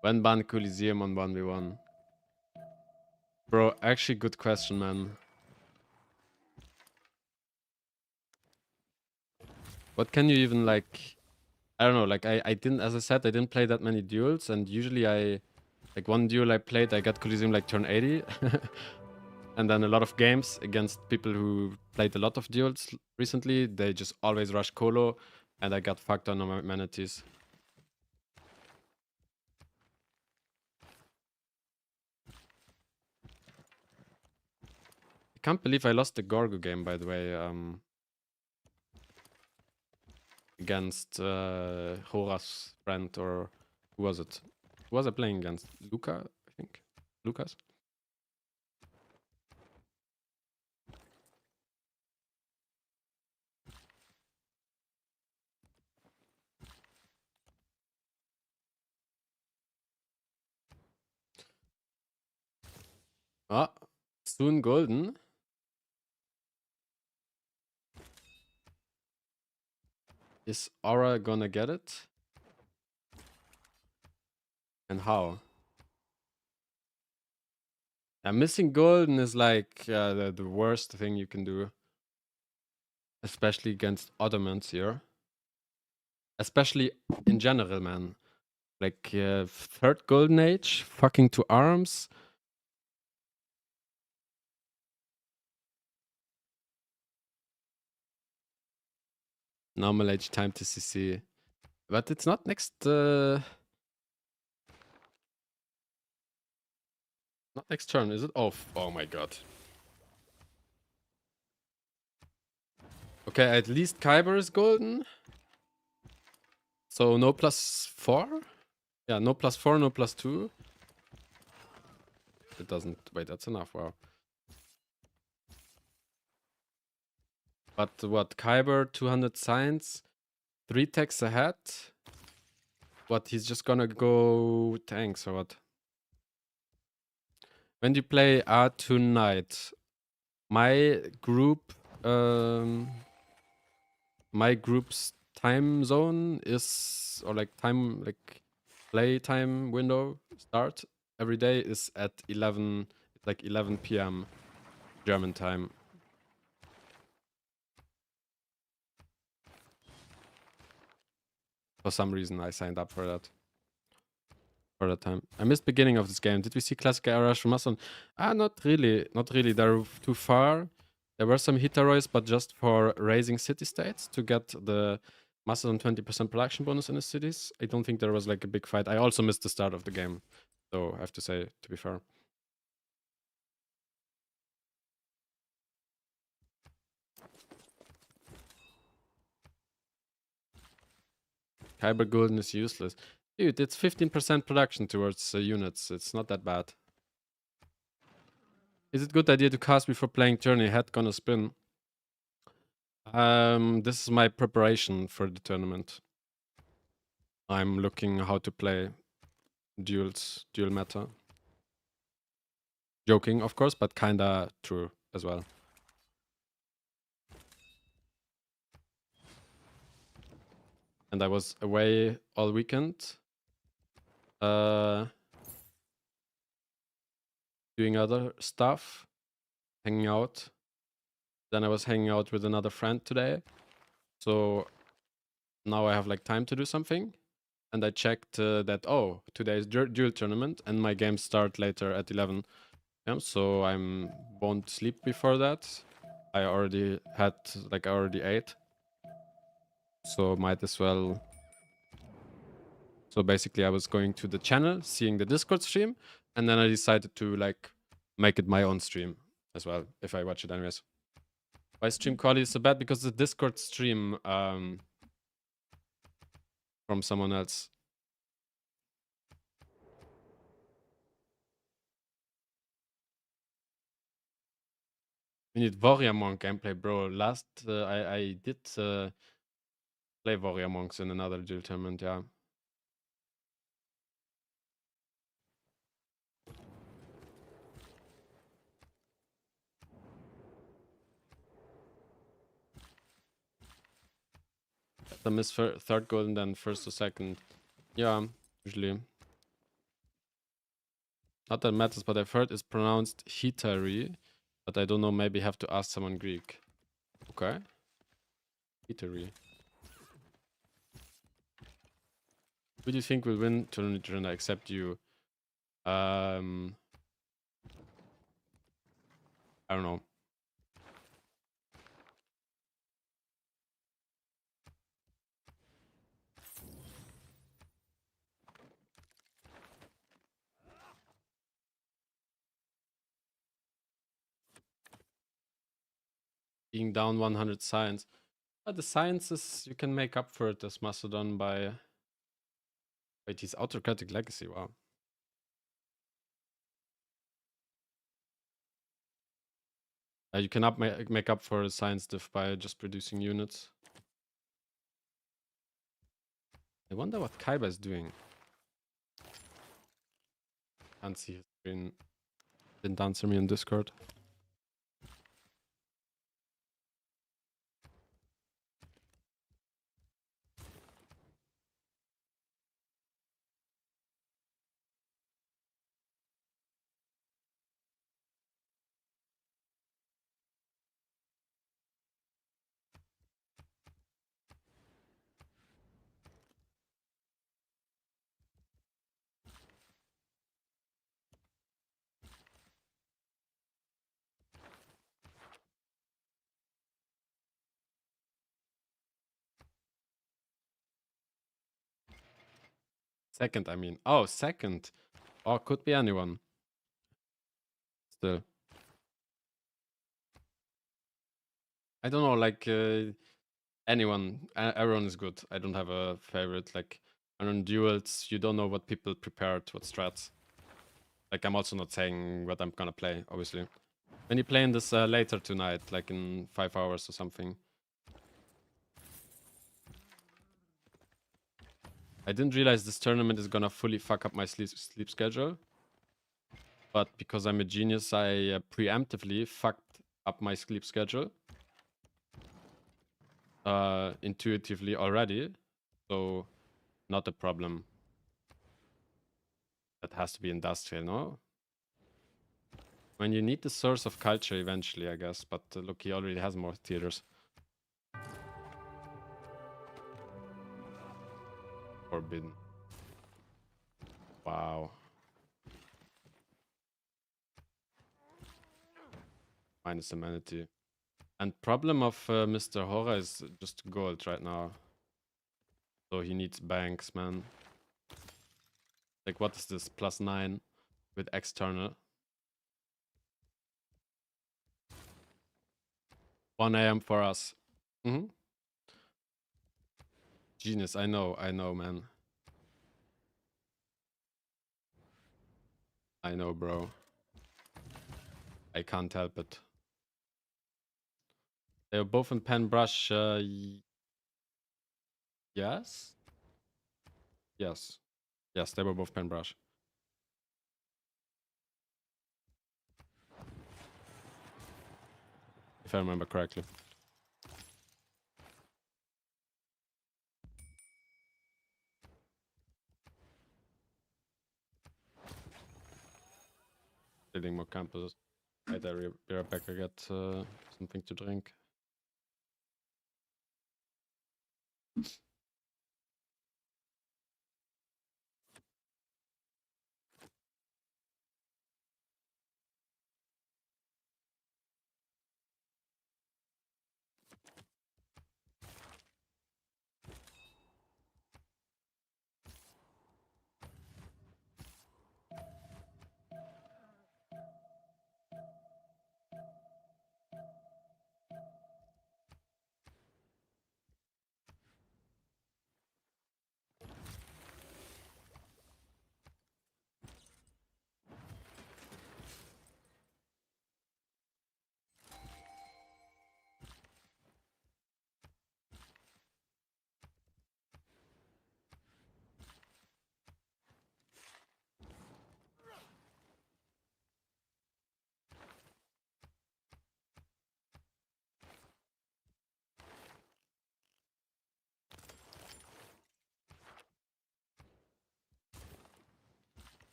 When ban Coliseum on 1v1? Bro, actually good question, man. What can you even like... I don't know, like I didn't, as I said, I didn't play that many duels, and usually like one duel I played, I got Coliseum like turn 80. And then a lot of games against people who played a lot of duels recently, they just always rush Colo, and I got fucked on my manatees. I can't believe I lost the Gorgo game, by the way, against Hora's friend, or who was it? Who was I playing against? Luca, I think. Lucas? Ah, soon golden. Is Hora gonna get it? And how? Missing golden is like the worst thing you can do. Especially against Ottomans here. Especially in general, man. Like, third golden age, fucking to arms. Normal age time to CC. But it's not next... not next turn, is it? Oh my god. Okay, at least Kiber is golden. So no +4? Yeah, no +4, no +2. It doesn't... Wait, that's enough, wow. But what, Kiber, 200 science, 3 techs ahead? What, he's just gonna go tanks or what? When do you play tonight? My group, my group's time zone is, or like time, like play time window start every day is at 11, like 11 p.m. German time. For some reason, I signed up for that. For that time. I missed beginning of this game. Did we see classic Arash from Macedon? Not really. Not really. They're too far. There were some Hitaroys, but just for raising city states to get the Macedon 20% production bonus in the cities. I don't think there was like a big fight. I also missed the start of the game, though, I have to say, to be fair. Kyber Golden is useless. Dude, it's 15% production towards units. It's not that bad. Is it good idea to cast before playing tourney? Head gonna spin. This is my preparation for the tournament. I'm looking how to play duel meta. Joking, of course, but kinda true as well. And I was away all weekend. Doing other stuff. Hanging out. Then I was hanging out with another friend today. So now I have like time to do something. And I checked that, oh, today is duel tournament and my games start later at 11 p.m. So I won't sleep before that. I already had, like I already ate. So might as well. So basically I was going to the channel, seeing the Discord stream, and then I decided to like make it my own stream as well, if I watch it anyways. Why stream quality is so bad? Because the Discord stream from someone else. We need Warrior Monk gameplay, bro. Last I did play Warrior Monks in another duel tournament, yeah. The miss third goal and then first or second. Yeah, usually. Not that matters, but I've heard it's pronounced Hitari. But I don't know, maybe have to ask someone Greek. Okay. Hitari. Who do you think will win tournament except you? I don't know. Being down 100 science. But the sciences, you can make up for it as Macedon by... Wait, he's autocratic legacy, wow. You can make up for a science diff by just producing units. I wonder what Kiber is doing. Can't see his screen. Didn't answer me on Discord. Second, I mean. Oh, second. Oh, could be anyone. Still. I don't know, like anyone. Everyone is good. I don't have a favorite. Like, on duels, you don't know what people prepared, what strats. Like, I'm also not saying what I'm gonna play, obviously. When you playing this later tonight, like in 5 hours or something? I didn't realize this tournament is gonna fully fuck up my sleep schedule. But because I'm a genius, I preemptively fucked up my sleep schedule. Intuitively already. So, not a problem. That has to be industrial, no? When you need the source of culture eventually, I guess. But look, he already has more theaters. Forbidden. Wow. Minus humanity. And problem of Mr. Hora is just gold right now. So he needs banks, man. Like, what is this? +9 with external. 1 a.m. for us. Genius, I know, man. I know, bro. I can't help it. They were both in pen brush. Yes? Yes. Yes, they were both pen brush. If I remember correctly. Building more campuses. Right, I'll be right back. I get something to drink.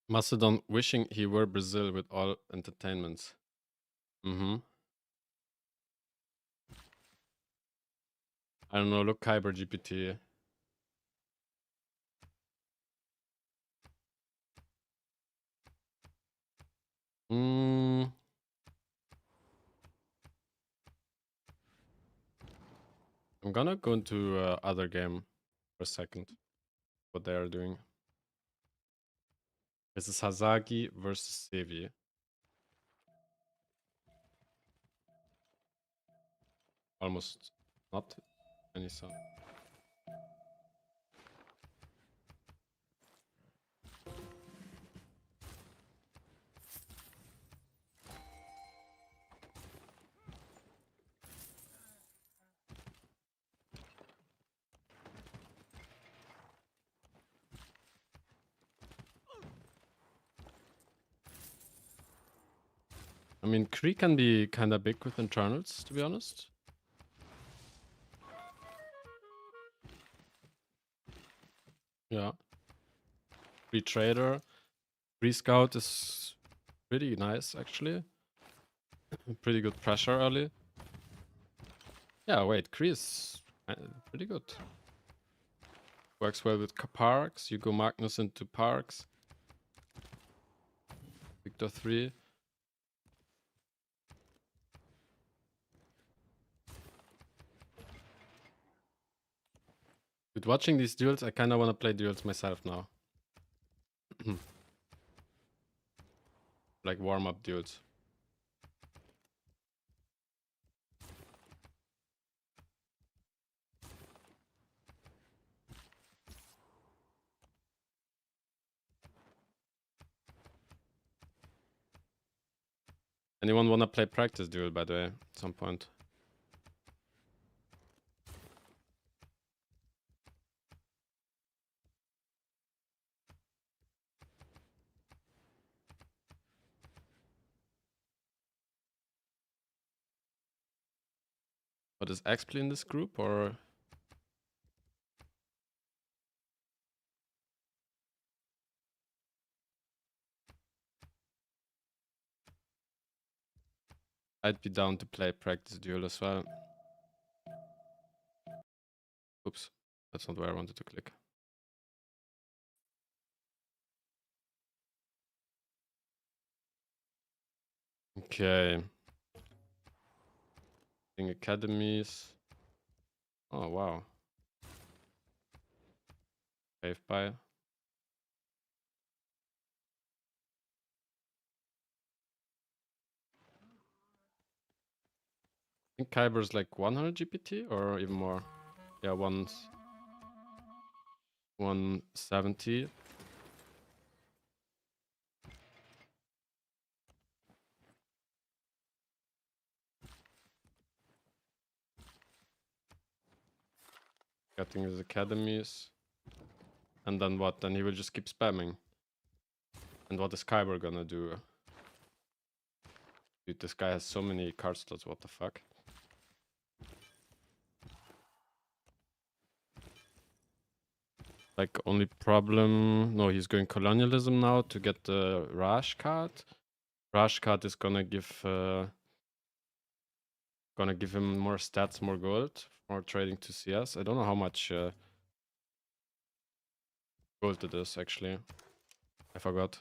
Macedon wishing he were Brazil with all entertainments. I don't know, look Kiber GPT. I'm gonna go into other game for a second. What they are doing. This is Hazagi versus Sevi. Almost not any sound. I mean, Kree can be kind of big with internals, to be honest. Yeah. Free trader. Free scout is pretty nice, actually. Pretty good pressure early. Yeah, wait, Kree is pretty good. Works well with Parks. You go Magnus into Parks. Victor 3. With watching these duels, I kind of want to play duels myself now. Like warm-up duels. Anyone want to play practice duel, by the way, at some point? But is XP in this group, or? I'd be down to play practice duel as well. Oops, that's not where I wanted to click. Okay. Academies. Oh, wow. Wave by. I think Kiber's like 100 GPT or even more. Yeah, 170. Getting his academies. And then what? Then he will just keep spamming. And what is Kiber gonna do? Dude, this guy has so many card slots, what the fuck? Like, only problem... No, he's going colonialism now to get the Raj card. Raj card is gonna give him more stats, more gold, more trading to CS. I don't know how much gold it is, actually. I forgot.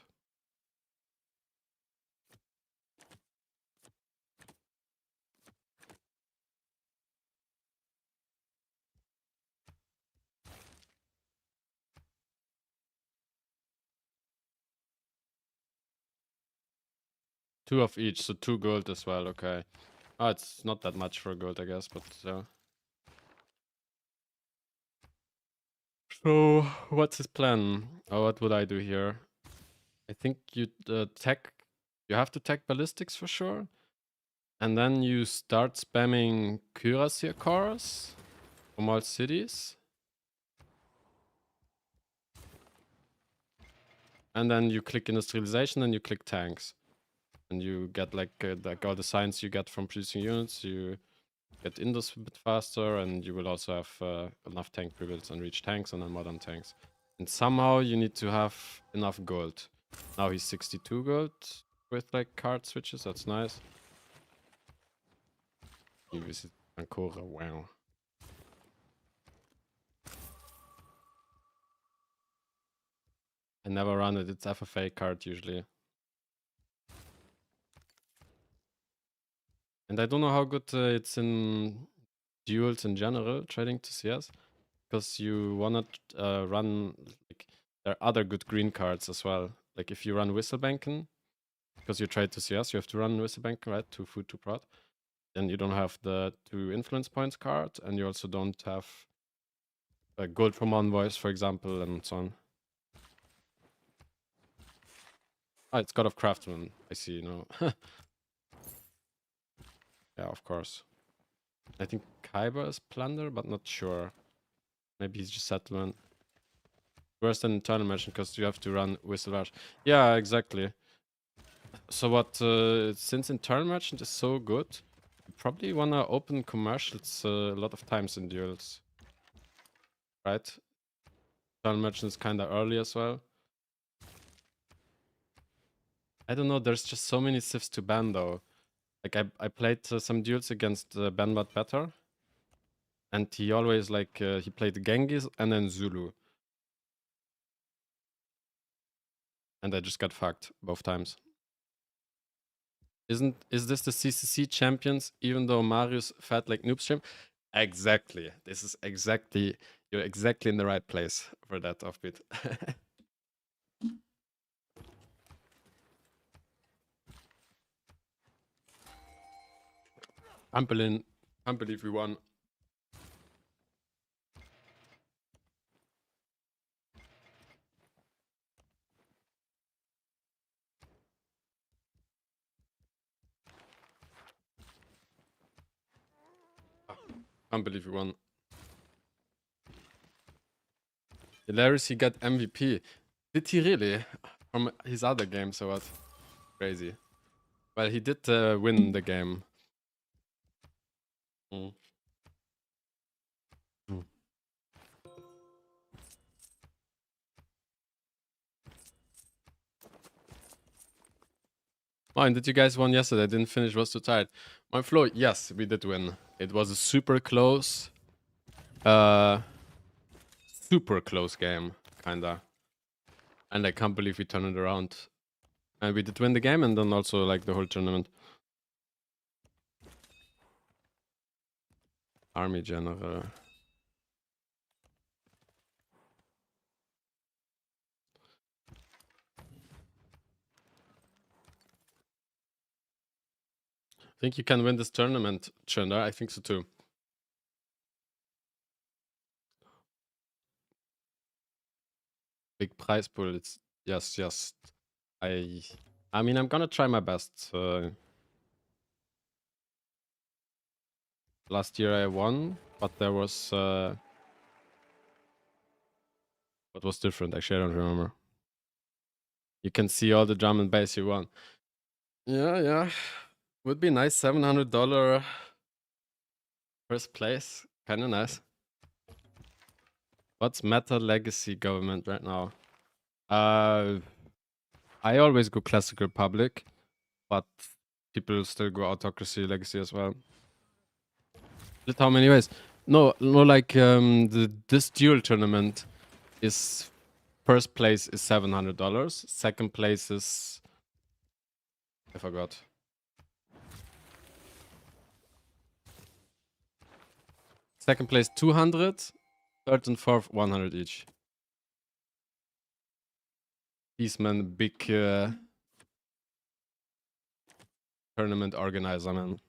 Two of each, so 2 gold as well, okay. Oh, it's not that much for gold, I guess, but... So, what's his plan? Oh, what would I do here? I think you you have to tech ballistics for sure. And then you start spamming cuirassier cores from all cities. And then you click industrialization and you click tanks. And you get like all the signs you get from producing units. You get indus a bit faster, and you will also have enough tank pre-builds and reach tanks and then modern tanks. And somehow you need to have enough gold. Now he's 62 gold with like card switches. That's nice. You visit Ancora. Wow. I never run it. It's FFA card usually. And I don't know how good it's in duels in general, trading to CS. Because you wanna run, like, there are other good green cards as well. Like if you run Whistlebanken, because you trade to CS, you have to run Whistlebanken, right? 2 food, 2 prod. Then you don't have the 2 influence points card, and you also don't have gold from envoys, for example, and so on. Ah, it's God of Craftsman. I see, Yeah, of course. I think Kiber is Plunder, but not sure. Maybe he's just Settlement. Worse than Internal Merchant, because you have to run Whistle Rush. Yeah, exactly. So what, since Internal Merchant is so good, you probably wanna open commercials a lot of times in duels. Right? Internal Merchant is kinda early as well. I don't know, there's just so many civs to ban though. Like I played some duels against Banbat better. And he always like, he played Genghis and then Zulu. And I just got fucked both times. Is this the CCC champions, even though Marius felt like noob stream? Exactly. This is exactly, you're exactly in the right place for that offbeat. Can't believe we won. Can't believe we won. Hilarious, he got MVP. Did he really? From his other games or what? Crazy. Well, he did win the game. Mm. Mm. Oh, and did you guys won yesterday? I didn't finish, was too tired. My flow, yes, we did win. It was a super close game, kinda. And I can't believe we turned it around. And we did win the game and then also like the whole tournament. Army General. I think you can win this tournament, Chandra. I think so too. Big prize pool. It's yes. I mean, I'm gonna try my best. Last year I won, but there was what was different? Actually, I don't remember. You can see all the drum and bass you won. Yeah. Would be nice. $700 first place. Kind of nice. What's Meta Legacy government right now? I always go Classic Republic, but people still go Autocracy Legacy as well. Split how many ways? No, like this duel tournament is first place is $700. Second place is I forgot. Second place 200, third and fourth 100 each. Beastman, big tournament organizer, man.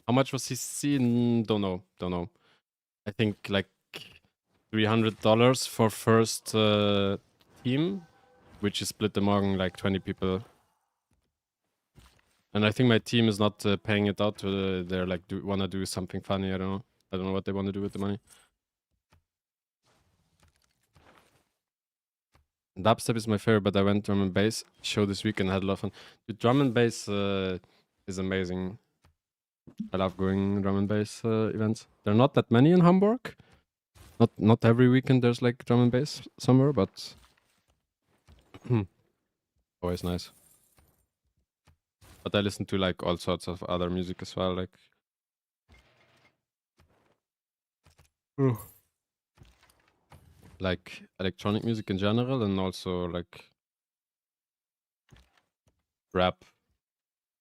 How much was he seen? Don't know. I think like $300 for first team, which is split among like 20 people. And I think my team is not paying it out. They're like wanna do something funny. I don't know what they want to do with the money. Dubstep is my favorite, but I went drum and bass show this week and had a lot of fun. The drum and bass is amazing. I love going drum and bass events. There are not that many in Hamburg. Not every weekend there's like drum and bass somewhere, but always nice. But I listen to like all sorts of other music as well, like like electronic music in general, and also like rap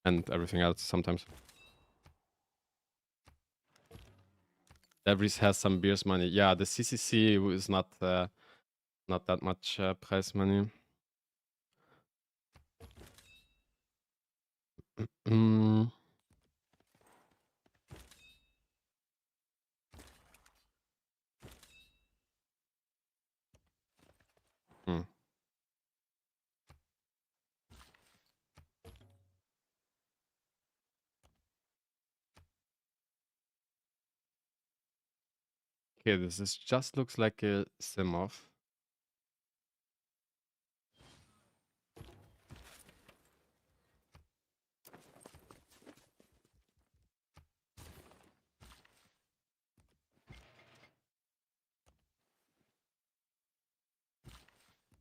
and everything else sometimes. Devries has some beers money. Yeah, the CCC is not that much prize money. Mm. Mm. Okay, this just looks like a sim-off.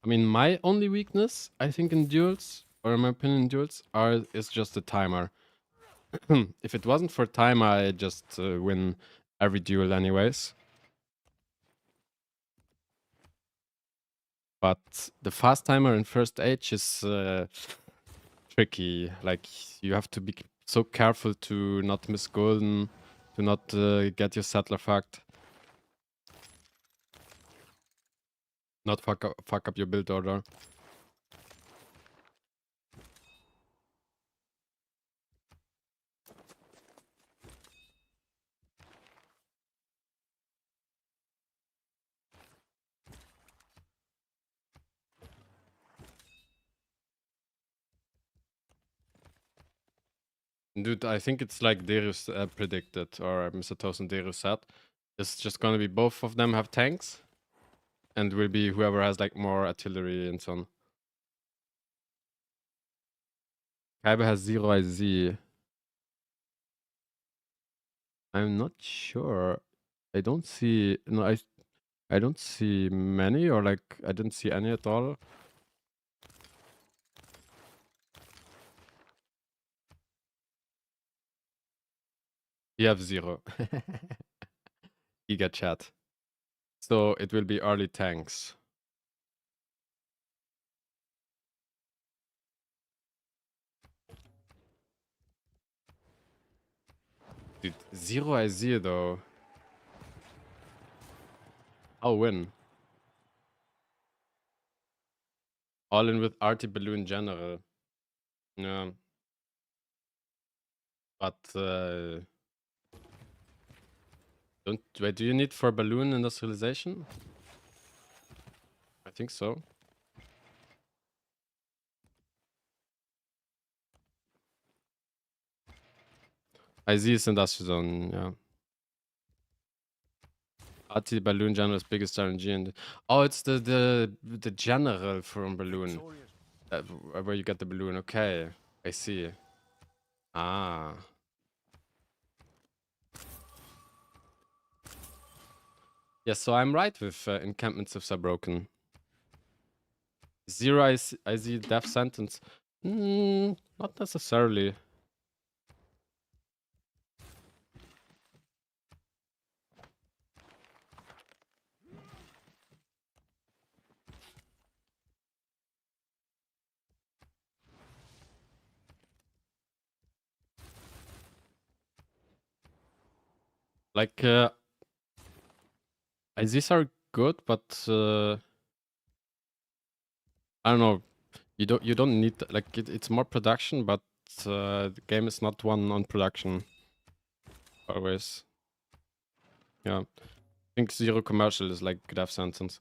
I mean, my only weakness, I think, in duels, or in my opinion, in duels, is just the timer. If it wasn't for timer, I just win every duel anyways. But the fast timer in first age is tricky. Like, you have to be so careful to not miss golden, Do not get your settler fucked. Not fuck up your build order. Dude, I think it's like Darius predicted, or Mr. Toast and Darius said. It's just gonna be both of them have tanks. And will be whoever has like more artillery and so on. Kiber has 0 IZ. I'm not sure. I don't see... No, I don't see many, or like, I didn't see any at all. You have 0. Giga chat. So it will be early tanks. Dude, 0 IZ though. I'll win. All in with arty balloon general. Yeah. But wait, do you need for balloon industrialization? I think so. IZ is industrial zone, yeah. Arty balloon general's biggest RNG, and oh, it's the general from balloon, where you get the balloon. Okay, I see. Ah, yeah. So I'm right with encampments if they're broken. 0 IZ death sentence. Not necessarily. Like IZs are good, but I don't know. You don't need like it's more production, but the game is not one on production always. Yeah, I think 0 commercial is like death sentence.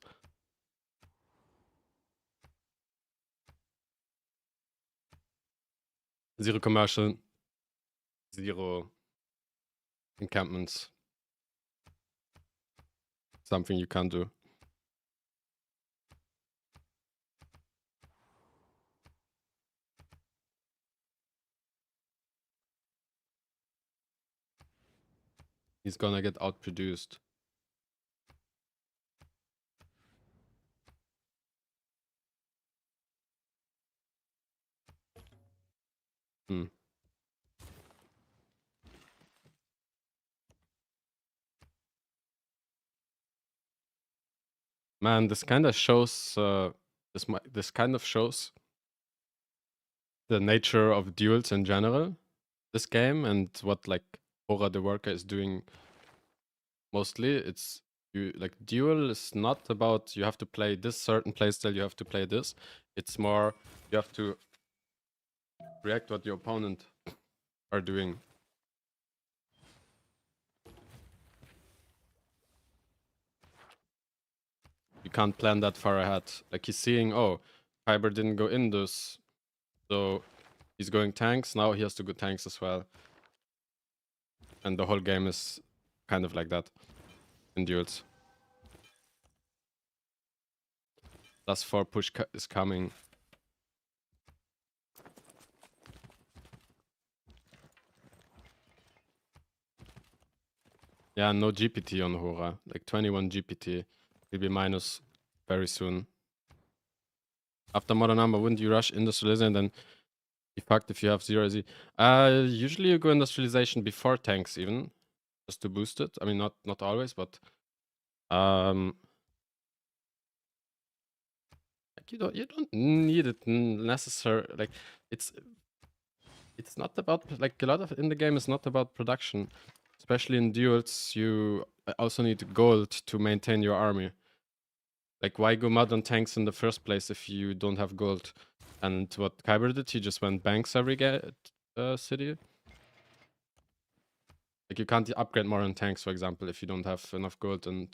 0 commercial, 0 encampments. Something you can't do. He's gonna get outproduced. Hmm. Man, this kind of shows this kind of shows the nature of duels in general. This game and what like Hora the worker is doing mostly. It's you like duel is not about you have to play this certain playstyle, you have to play this. It's more you have to react what your opponent are doing. You can't plan that far ahead. Like he's seeing, oh, Kiber didn't go in this, so he's going tanks. Now he has to go tanks as well. And the whole game is kind of like that in duels. +4 push is coming. Yeah, no GPT on Hora. Like 21 GPT will be minus very soon. After Modern Armor, wouldn't you rush industrialization and then be fucked if you have 0 Z? Usually you go industrialization before tanks even, just to boost it. I mean, not always, but like you don't need it necessary. Like it's not about like a lot of in the game is not about production. especially in duels, you also need gold to maintain your army. Like, why go mud on tanks in the first place if you don't have gold? And what Kiber did, he just went banks every city. Like, you can't upgrade more on tanks, for example, if you don't have enough gold. And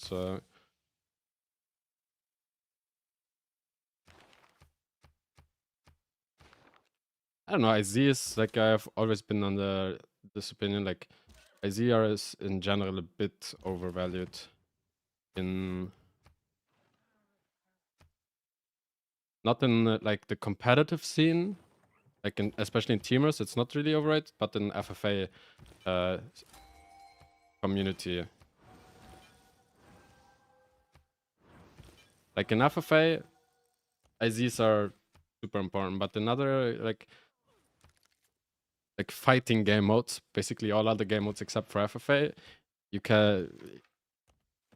I don't know, IZ is, like, I've always been under this opinion, like, IZR is in general a bit overvalued in... Not in, like, the competitive scene, like, especially in teamers, it's not really overrated, but in FFA community. Like, in FFA, IZs are super important, but in other, like fighting game modes, basically all other game modes except for FFA, you can...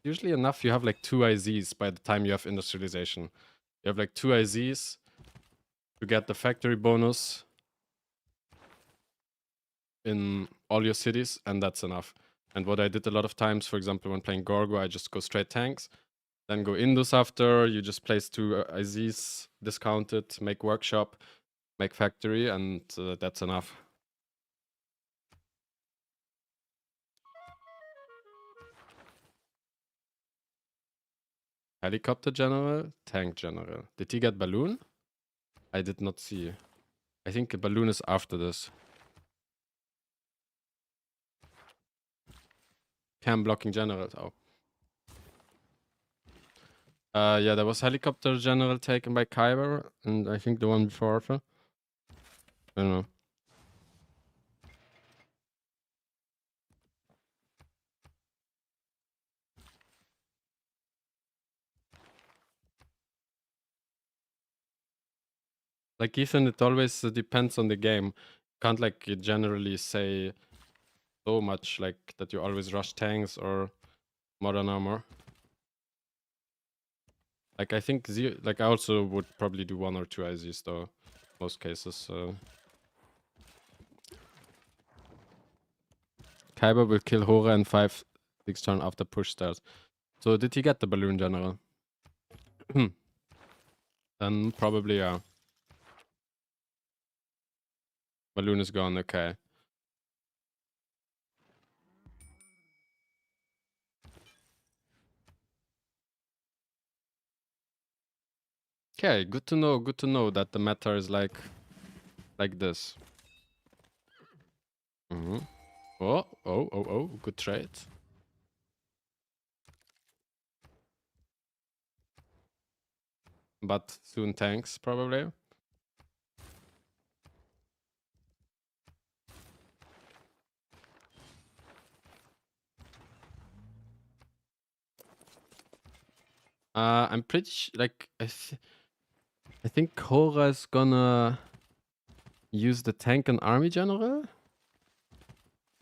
Usually enough, you have like 2 IZs by the time you have industrialization. You have like 2 IZs to get the factory bonus in all your cities, and that's enough. And what I did a lot of times, for example, when playing Gorgo, I just go straight tanks, then go Indus after, you just place 2 IZs, discounted, make workshop, make factory, and that's enough. Helicopter general, tank general. Did he get balloon? I did not see. I think a balloon is after this. Cam blocking general. Oh. Yeah, there was helicopter general taken by Kiber, and I think the one before Arthur. I don't know. Like Ethan, it always depends on the game. Can't like generally say so much like that you always rush tanks or modern armor. Like I think like I also would probably do 1 or 2 IZs though, most cases. Kiber will kill Hora in 5-6 turn after push starts. So did he get the balloon general? Then probably yeah. Balloon is gone, okay. Okay, good to know that the meta is like this. Oh, good trade. But soon tanks, probably. I'm pretty like I think Hora is gonna use the tank and army general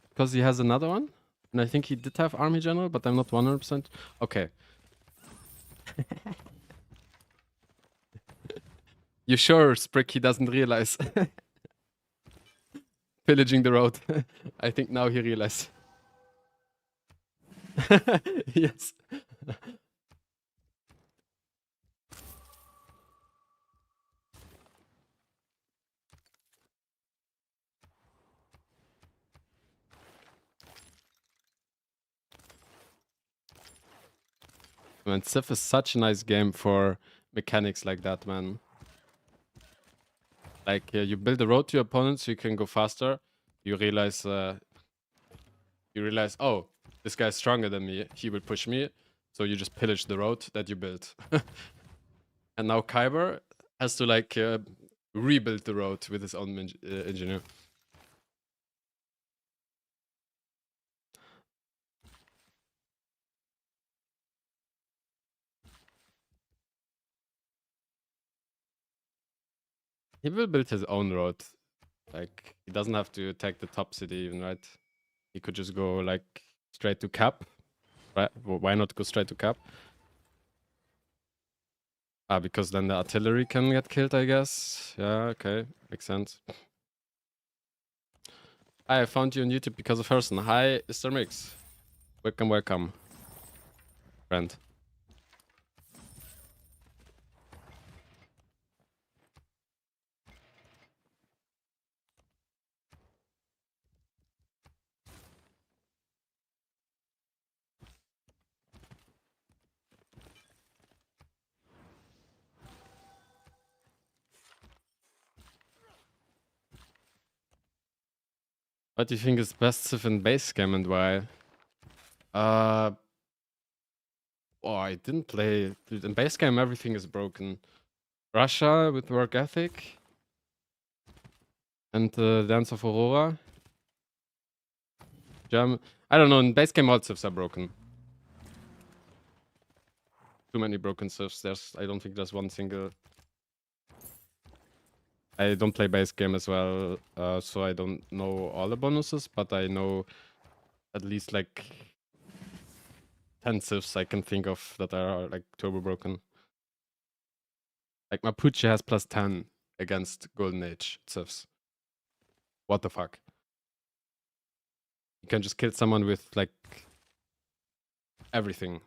because he has another one, and I think he did have army general, but I'm not 100%. Okay. You sure, Sprick? He doesn't realize. Pillaging the road. I think now he realized. Yes. Man, Civ is such a nice game for mechanics like that, man. Like, you build a road to your opponent so you can go faster. You realize, oh, this guy's stronger than me. He will push me. So you just pillage the road that you built. And now Kiber has to, like, rebuild the road with his own engineer. He will build his own road. Like, he doesn't have to attack the top city even, right? He could just go, like, straight to cap. Right? Why not go straight to cap? Because then the artillery can get killed, I guess. Yeah, okay. Makes sense. I found you on YouTube because of Herson. Hi, Mr. Mix. Welcome, welcome, friend. What do you think is best Civ in base game and why? Oh, I didn't play. Dude, in base game, everything is broken. Russia with work ethic. And Dance of Aurora. German. I don't know, in base game all civs are broken. Too many broken civs. I don't think there's one single. I don't play base game as well, so I don't know all the bonuses, but I know at least like 10 civs I can think of that are like turbo broken. Like Mapuche has +10 against Golden Age civs. What the fuck? You can just kill someone with like everything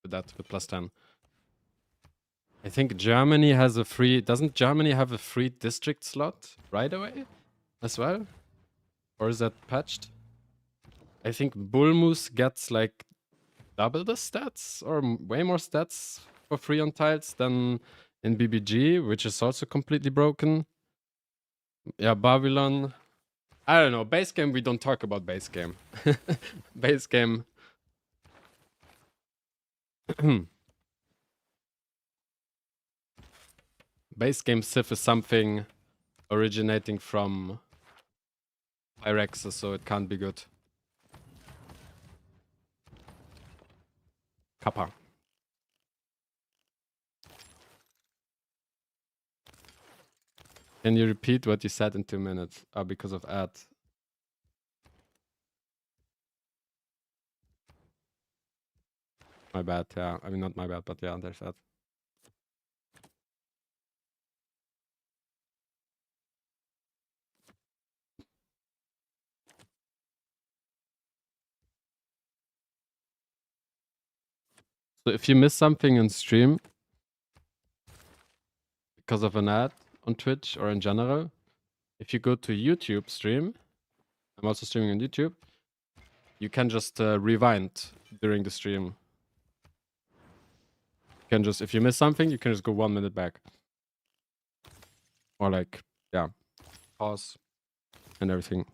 with that, with +10. I think Germany has a free... Doesn't Germany have a free district slot right away as well? Or is that patched? I think Bullmoose gets like double the stats or way more stats for free on tiles than in BBG, which is also completely broken. Yeah, Babylon. I don't know. Base game, we don't talk about base game. Base game. Base game Civ is something originating from Irexes, so it can't be good. Kappa. Can you repeat what you said in 2 minutes? Because of ad. My bad, yeah. I mean, not my bad, but yeah, there's that. So if you miss something in stream because of an ad on Twitch or in general, if you go to YouTube stream, I'm also streaming on YouTube, you can just rewind during the stream. You can just, if you miss something, you can just go 1 minute back. Or like, yeah, pause and everything.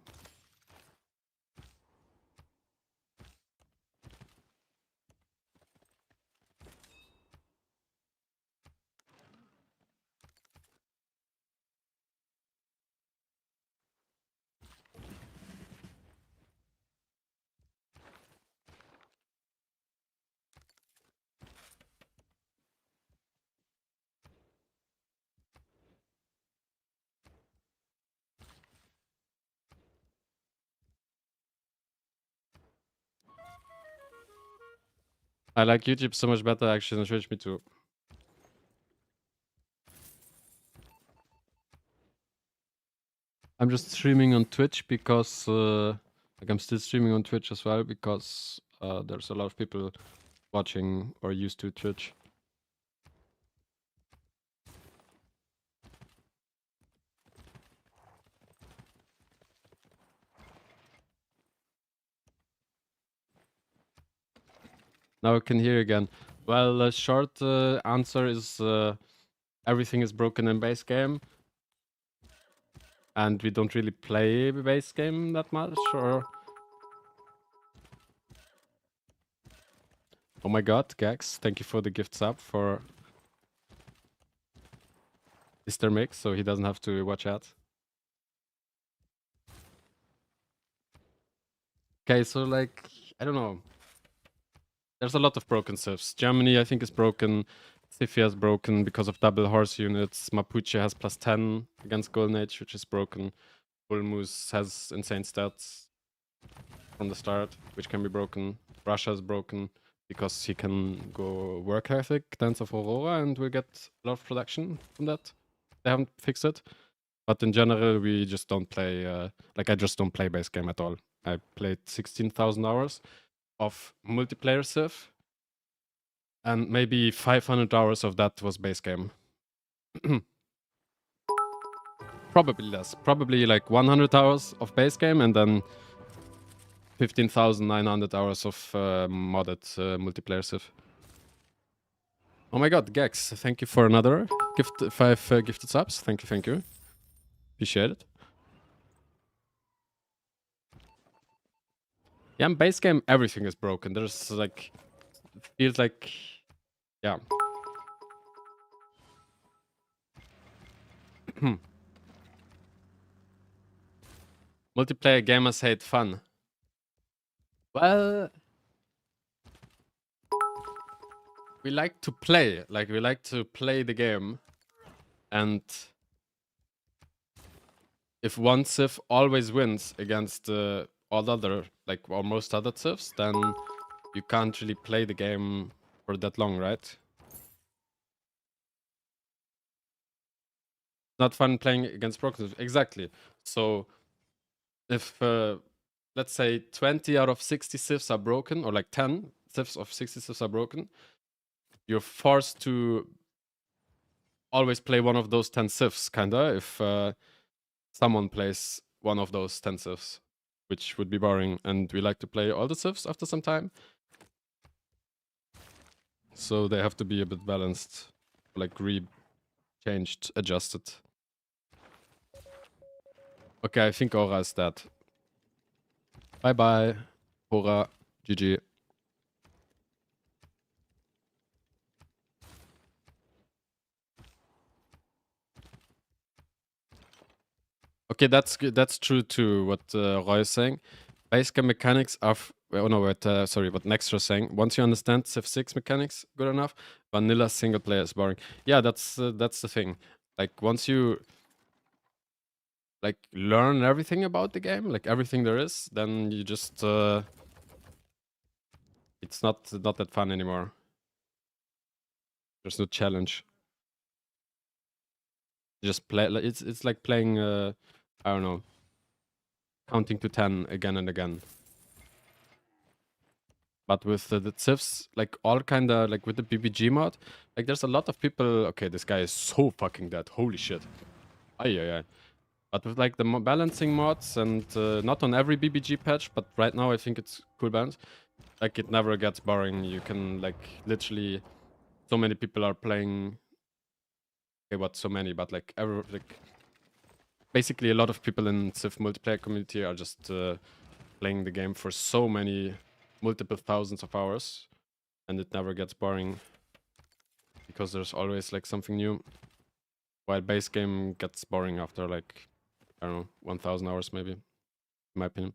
I like YouTube so much better actually than Twitch, me too. I'm just streaming on Twitch because, like I'm still streaming on Twitch as well because there's a lot of people watching or used to Twitch. Now I can hear again. Well, a short answer is everything is broken in base game. And we don't really play base game that much, or... Oh my god, Gax, thank you for the gift sub for Mr. Mix, so he doesn't have to watch out. Okay, so like, I don't know. There's a lot of broken civs. Germany, I think, is broken. Sifia is broken because of double horse units. Mapuche has +10 against Golden Age, which is broken. Bullmoose has insane stats from the start, which can be broken. Russia is broken because he can go work ethic, Dance of Aurora, and we'll get a lot of production from that. They haven't fixed it. But in general, we just don't play. Like I just don't play base game at all. I played 16,000 hours of multiplayer Civ, and maybe 500 hours of that was base game. Probably less. Probably like 100 hours of base game, and then 15,900 hours of modded multiplayer Civ. Oh my god, Gex, thank you for another gift, 5 gifted subs. Thank you, thank you. Appreciate it. Yeah, in base game, everything is broken. There's like, feels like, yeah. Multiplayer gamers hate fun. Well, we like to play. Like, we like to play the game. And if one Civ always wins against all other, like, or most other Civs, then you can't really play the game for that long, right? Not fun playing against broken Civs. Exactly. So, if, let's say 20 out of 60 Civs are broken, or like 10 Civs of 60 Civs are broken, you're forced to always play one of those 10 Civs, kinda, if someone plays one of those 10 Civs, which would be boring, and we like to play all the Civs after some time. So they have to be a bit balanced, like changed, adjusted. Okay, I think Hora is dead. Bye-bye, Hora, GG. Okay, that's true too, what Roy is saying. Base game mechanics are... oh no, wait, sorry, what Nextra is saying. Once you understand Civ 6 mechanics good enough, vanilla single player is boring. Yeah, that's the thing. Like, once you like learn everything about the game, like everything there is, then you just... it's not that fun anymore. There's no challenge. You just play... It's like playing, I don't know, counting to 10 again and again. But with the Civs, like all kinda, like with the BBG mod, like there's a lot of people... Okay, this guy is so fucking dead. Holy shit. Ay. But with like the balancing mods and not on every BBG patch, but right now I think it's cool balance. Like it never gets boring. You can like literally... So many people are playing... Okay, what so many? But like basically a lot of people in Civ multiplayer community are just playing the game for so many... multiple thousands of hours, and it never gets boring because there's always like something new, while base game gets boring after like, I don't know, 1000 hours maybe, in my opinion.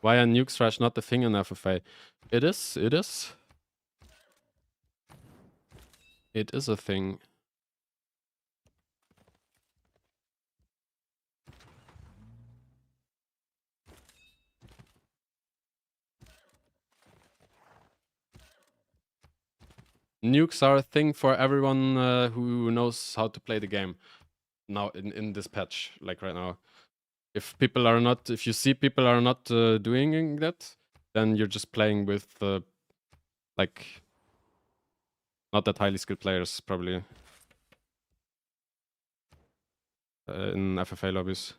Why are nukes trash not the thing in FFA? It is a thing. Nukes are a thing for everyone who knows how to play the game now in this patch, like right now. If people are not... If you see people are not doing that, then you're just playing with like not that highly skilled players, probably, in FFA lobbies.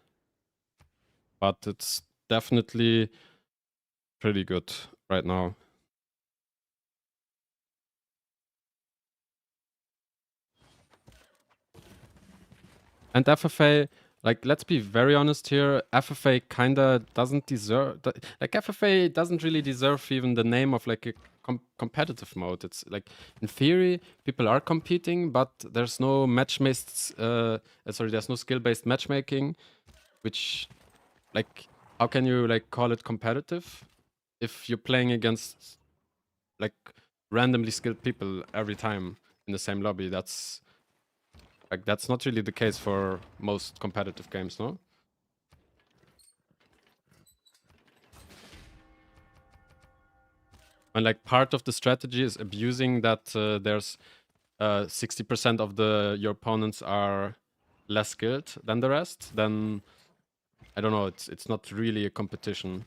But it's definitely pretty good right now. And FFA, like, let's be very honest here, FFA kinda doesn't deserve... Like, FFA doesn't really deserve even the name of, like, a competitive mode. It's, like, in theory, people are competing, but there's no match-based... there's no skill-based matchmaking, which, like, how can you, like, call it competitive if you're playing against, like, randomly skilled people every time in the same lobby? That's... Like, that's not really the case for most competitive games, no? And like part of the strategy is abusing that there's 60% of your opponents are less skilled than the rest, then I don't know. It's not really a competition.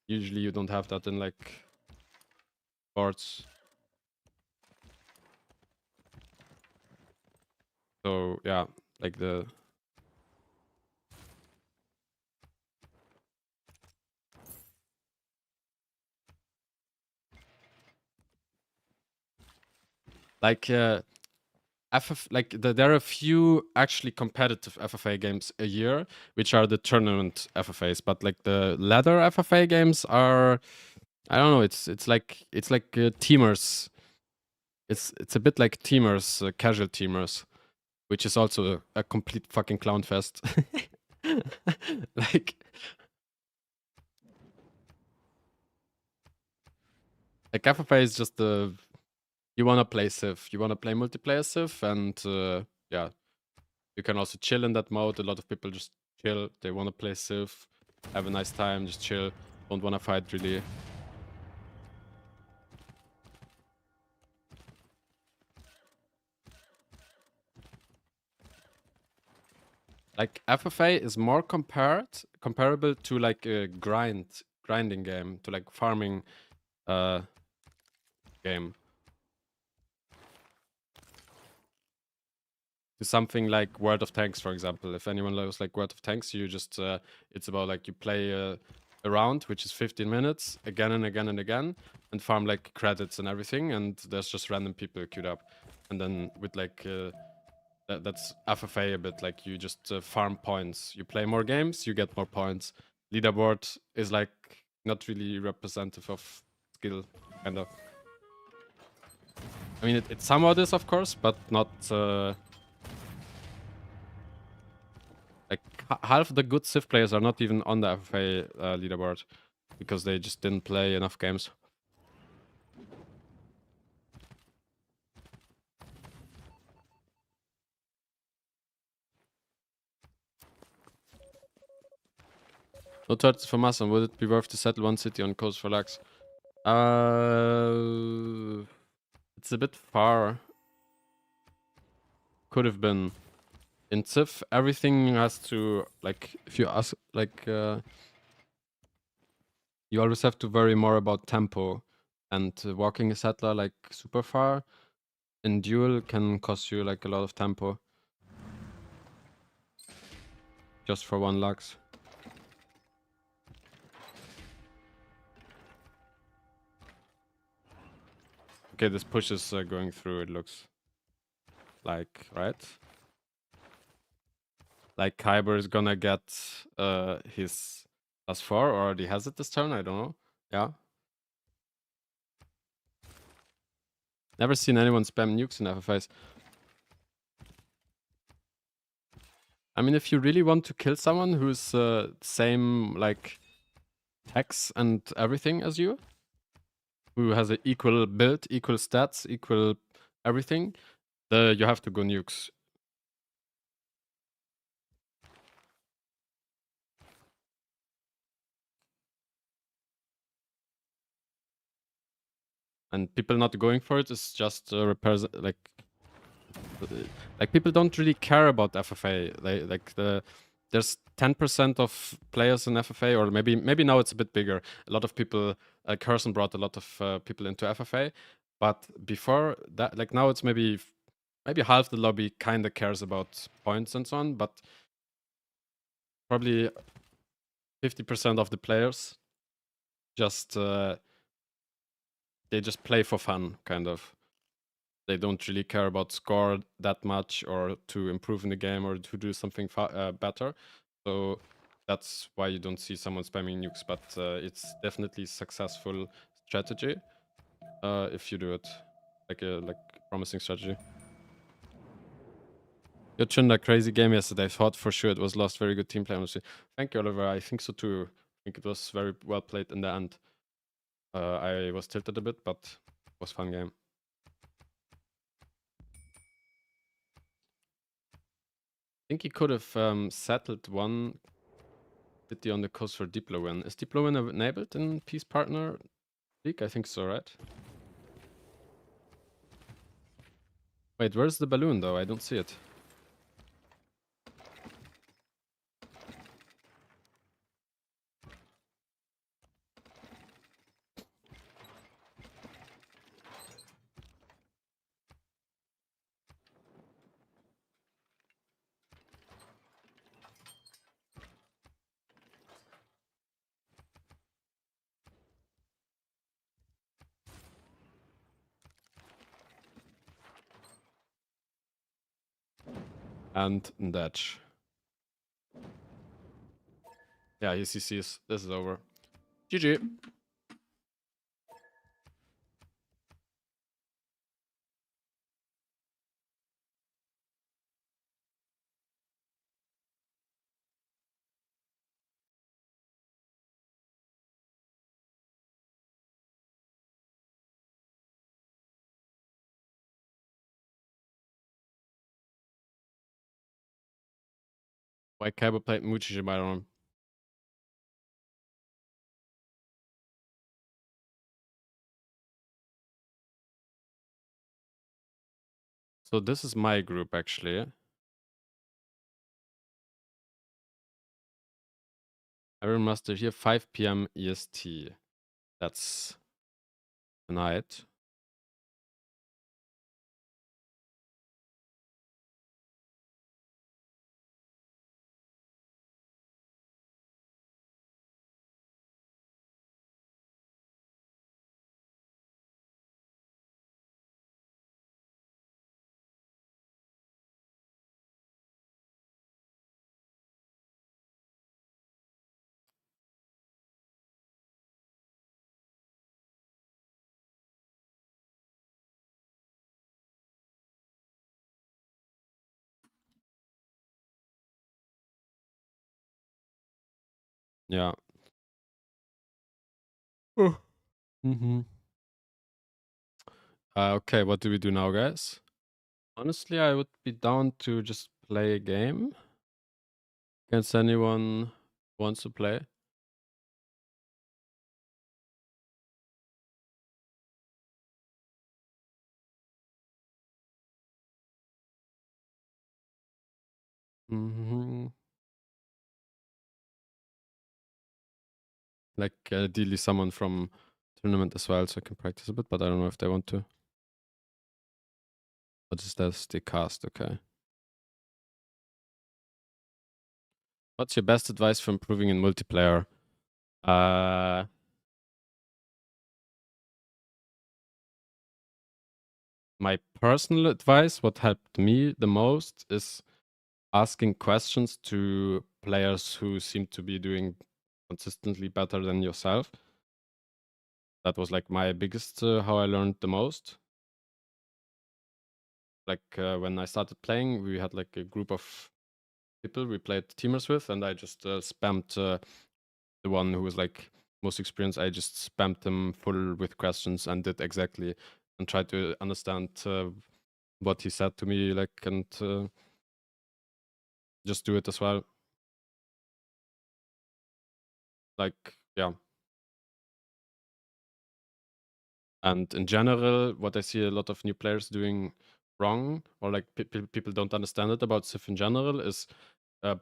Usually, you don't have that in like sports. So yeah, like the like there are a few actually competitive FFA games a year, which are the tournament FFAs. But like the ladder FFA games are, I don't know. It's like teamers. It's a bit like teamers, casual teamers, which is also a complete fucking clown fest. like like FFA is just the you wanna play Civ, you wanna play multiplayer Civ, and yeah, you can also chill in that mode. A lot of people just chill. They wanna play Civ, have a nice time, just chill. Don't wanna fight really. Like FFA is more comparable to like a grinding game, to like farming uh game. To something like World of Tanks, for example. If anyone knows like World of Tanks, you just it's about like you play a round, which is 15 minutes, again and again and again, and farm like credits and everything, and there's just random people queued up. And then with like that's FFA a bit, like you just farm points. You play more games, you get more points. Leaderboard is like not really representative of skill, kind of. I mean, it somewhat is, of course, but not. Like half the good Civ players are not even on the FFA leaderboard because they just didn't play enough games. No thirds from us, and would it be worth to settle one city on coast for lax? It's a bit far. Could have been. In Civ, everything has to, like, if you ask, like, you always have to worry more about tempo. And walking a settler, like, super far in Duel can cost you, like, a lot of tempo. Just for one lux. Okay, this push is going through, it looks like, right? Like Kiber is gonna get his +4, or already has it this turn, I don't know. Yeah. Never seen anyone spam nukes in FFAs. I mean, if you really want to kill someone who's same, like, tax and everything as you, who has an equal build, equal stats, equal everything, you have to go nukes. And people not going for it is just repairs, like people don't really care about FFA. There's 10% of players in FFA, or maybe now it's a bit bigger. A lot of people, Carson brought a lot of people into FFA, but before that, like now it's maybe half the lobby kind of cares about points and so on, but probably 50% of the players just they just play for fun, kind of. They don't really care about score that much, or to improve in the game, or to do something better. So that's why you don't see someone spamming nukes, but it's definitely successful strategy if you do it, like a promising strategy. Yo, Chunda, crazy game yesterday. Thought for sure it was lost. Very good team play, honestly. Thank you, Oliver. I think so too. I think it was very well played in the end. I was tilted a bit, but it was a fun game. I think he could have settled one city on the coast for Diplowen. Is Diplowen enabled in Peace Partner League? I think so, right? Wait, where's the balloon though? I don't see it. and Ndetch. Yeah, he CCs. This is over. GG. Why Kiber played Muchiji, I don't know. So this is my group actually. Iron Master here, 5 p.m. EST. That's tonight. Yeah. Mm-hmm. Okay, what do we do now, guys? Honestly, I would be down to just play a game. Against anyone who wants to play. Mm-hmm. Like, ideally someone from tournament as well, so I can practice a bit, but I don't know if they want to. What is this? The cast, okay. What's your best advice for improving in multiplayer? My personal advice, what helped me the most, is asking questions to players who seem to be doing consistently better than yourself. That was like my biggest, how I learned the most. Like when I started playing, we had like a group of people we played teamers with, and I just spammed the one who was like most experienced. I just spammed them full with questions and did exactly and tried to understand what he said to me, like, and just do it as well. Like, yeah. And in general, what I see a lot of new players doing wrong, or like people don't understand it about Civ in general, is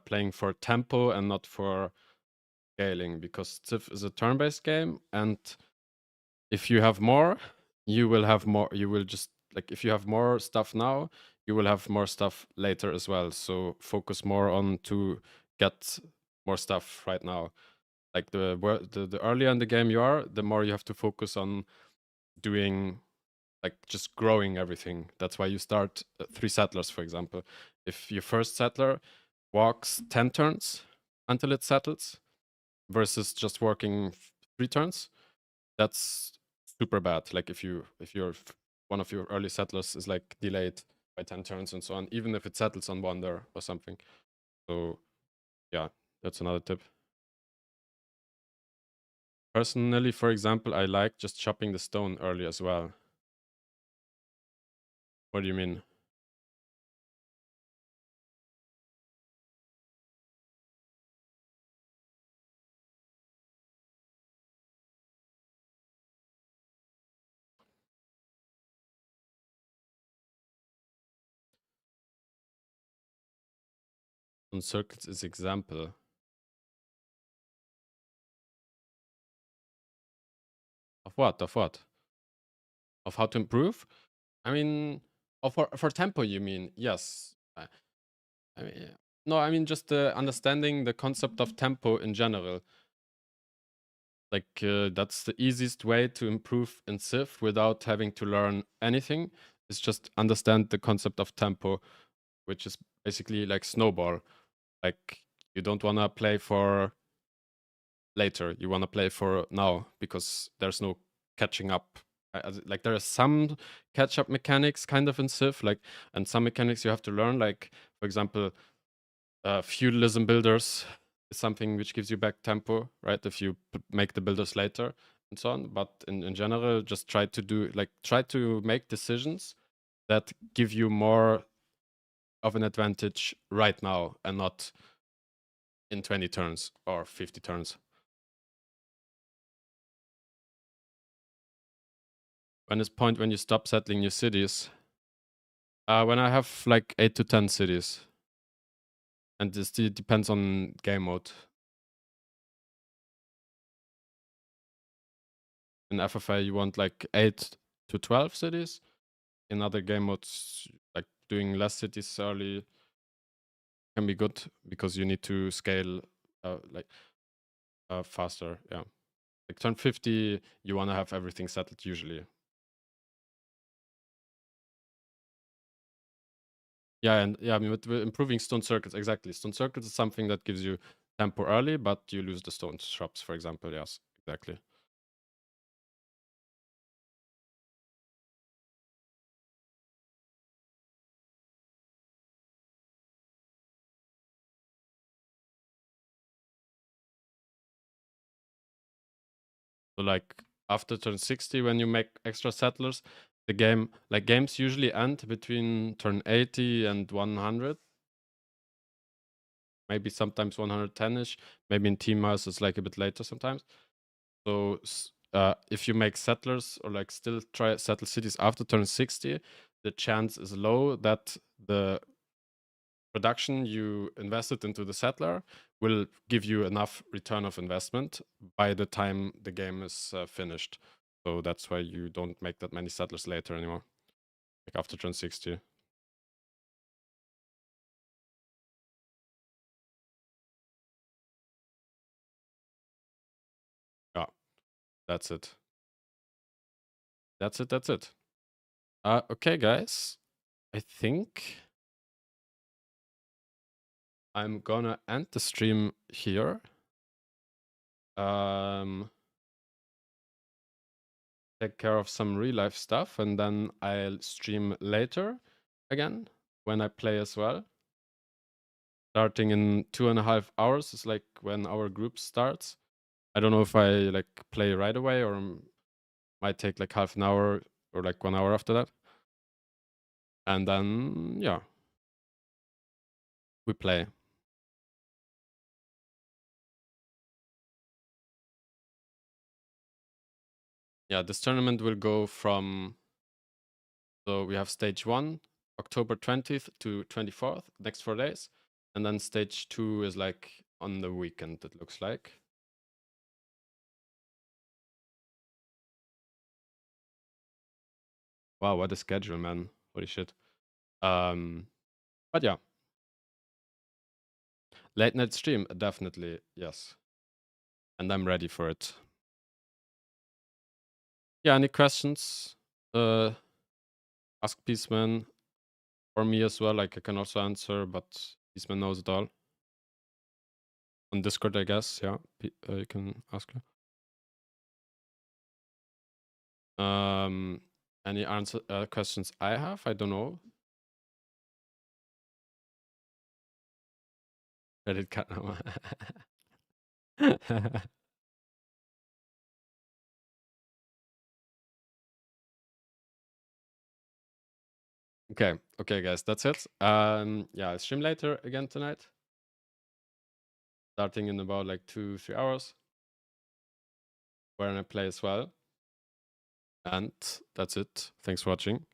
playing for tempo and not for scaling, because Civ is a turn-based game, and if you have more, you will have more. You will just like if you have more stuff now, you will have more stuff later as well. So focus more on to get more stuff right now. Like the earlier in the game you are, the more you have to focus on doing like just growing everything. That's why you start 3 settlers, for example. If your first settler walks 10 turns until it settles versus just working 3 turns, that's super bad. Like if one of your early settlers is like delayed by 10 turns and so on, even if it settles on wonder or something. So yeah, that's another tip. Personally, for example, I like just chopping the stone early as well. What do you mean? On circles is example. Of what? Of what? Of how to improve? I mean, for tempo, you mean? Yes. I mean, no, I mean just understanding the concept of tempo in general. Like that's the easiest way to improve in Civ without having to learn anything. Is just understand the concept of tempo, which is basically like snowball. Like you don't want to play for later. You want to play for now because there's no catching up. Like there are some catch up mechanics kind of in Civ, like, and some mechanics you have to learn. Like for example, feudalism builders is something which gives you back tempo, right? If you make the builders later and so on. But in general, just try to make decisions that give you more of an advantage right now and not in 20 turns or 50 turns. When is point when you stop settling new cities? When I have like 8 to 10 cities. And this depends on game mode. In FFA, you want like 8 to 12 cities. In other game modes, like doing less cities early can be good because you need to scale faster. Yeah. Like turn 50, you want to have everything settled usually. Yeah, and yeah, I mean, with improving stone circuits, exactly. Stone circuits is something that gives you tempo early, but you lose the stone shops, for example. Yes, exactly. So like after turn 60, when you make extra settlers, the game, like games usually end between turn 80 and 100. Maybe sometimes 110-ish. Maybe in Team Mouse it's like a bit later sometimes. So if you make settlers or like still try settle cities after turn 60, the chance is low that the production you invested into the settler will give you enough return of investment by the time the game is finished. So that's why you don't make that many settlers later anymore, like after turn 60. Yeah, that's it. That's it. That's it. Okay, guys. I think I'm gonna end the stream here. Take care of some real life stuff, and then I'll stream later again when I play as well. Starting in 2.5 hours is like when our group starts. I don't know if I like play right away or might take like half an hour or like 1 hour after that. And then yeah, we play. Yeah, this tournament will go from, so we have stage 1, October 20th to 24th, next 4 days. And then stage 2 is like on the weekend, it looks like. Wow, what a schedule, man. Holy shit. But yeah. Late night stream, definitely, yes. And I'm ready for it. Yeah, any questions? Ask Peaceman or me as well. Like I can also answer, but Peaceman knows it all. On Discord, I guess. Yeah, you can ask her. Any answer questions I have? I don't know. Credit card number. Okay, guys, that's it. Yeah, I'll stream later again tonight. Starting in about like 2-3 hours. Where I play as well. And that's it. Thanks for watching.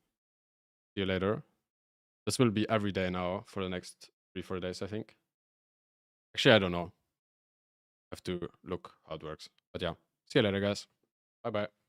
See you later. This will be every day now for the next 3-4 days, I think. Actually, I don't know. I have to look how it works. But yeah, see you later, guys. Bye bye.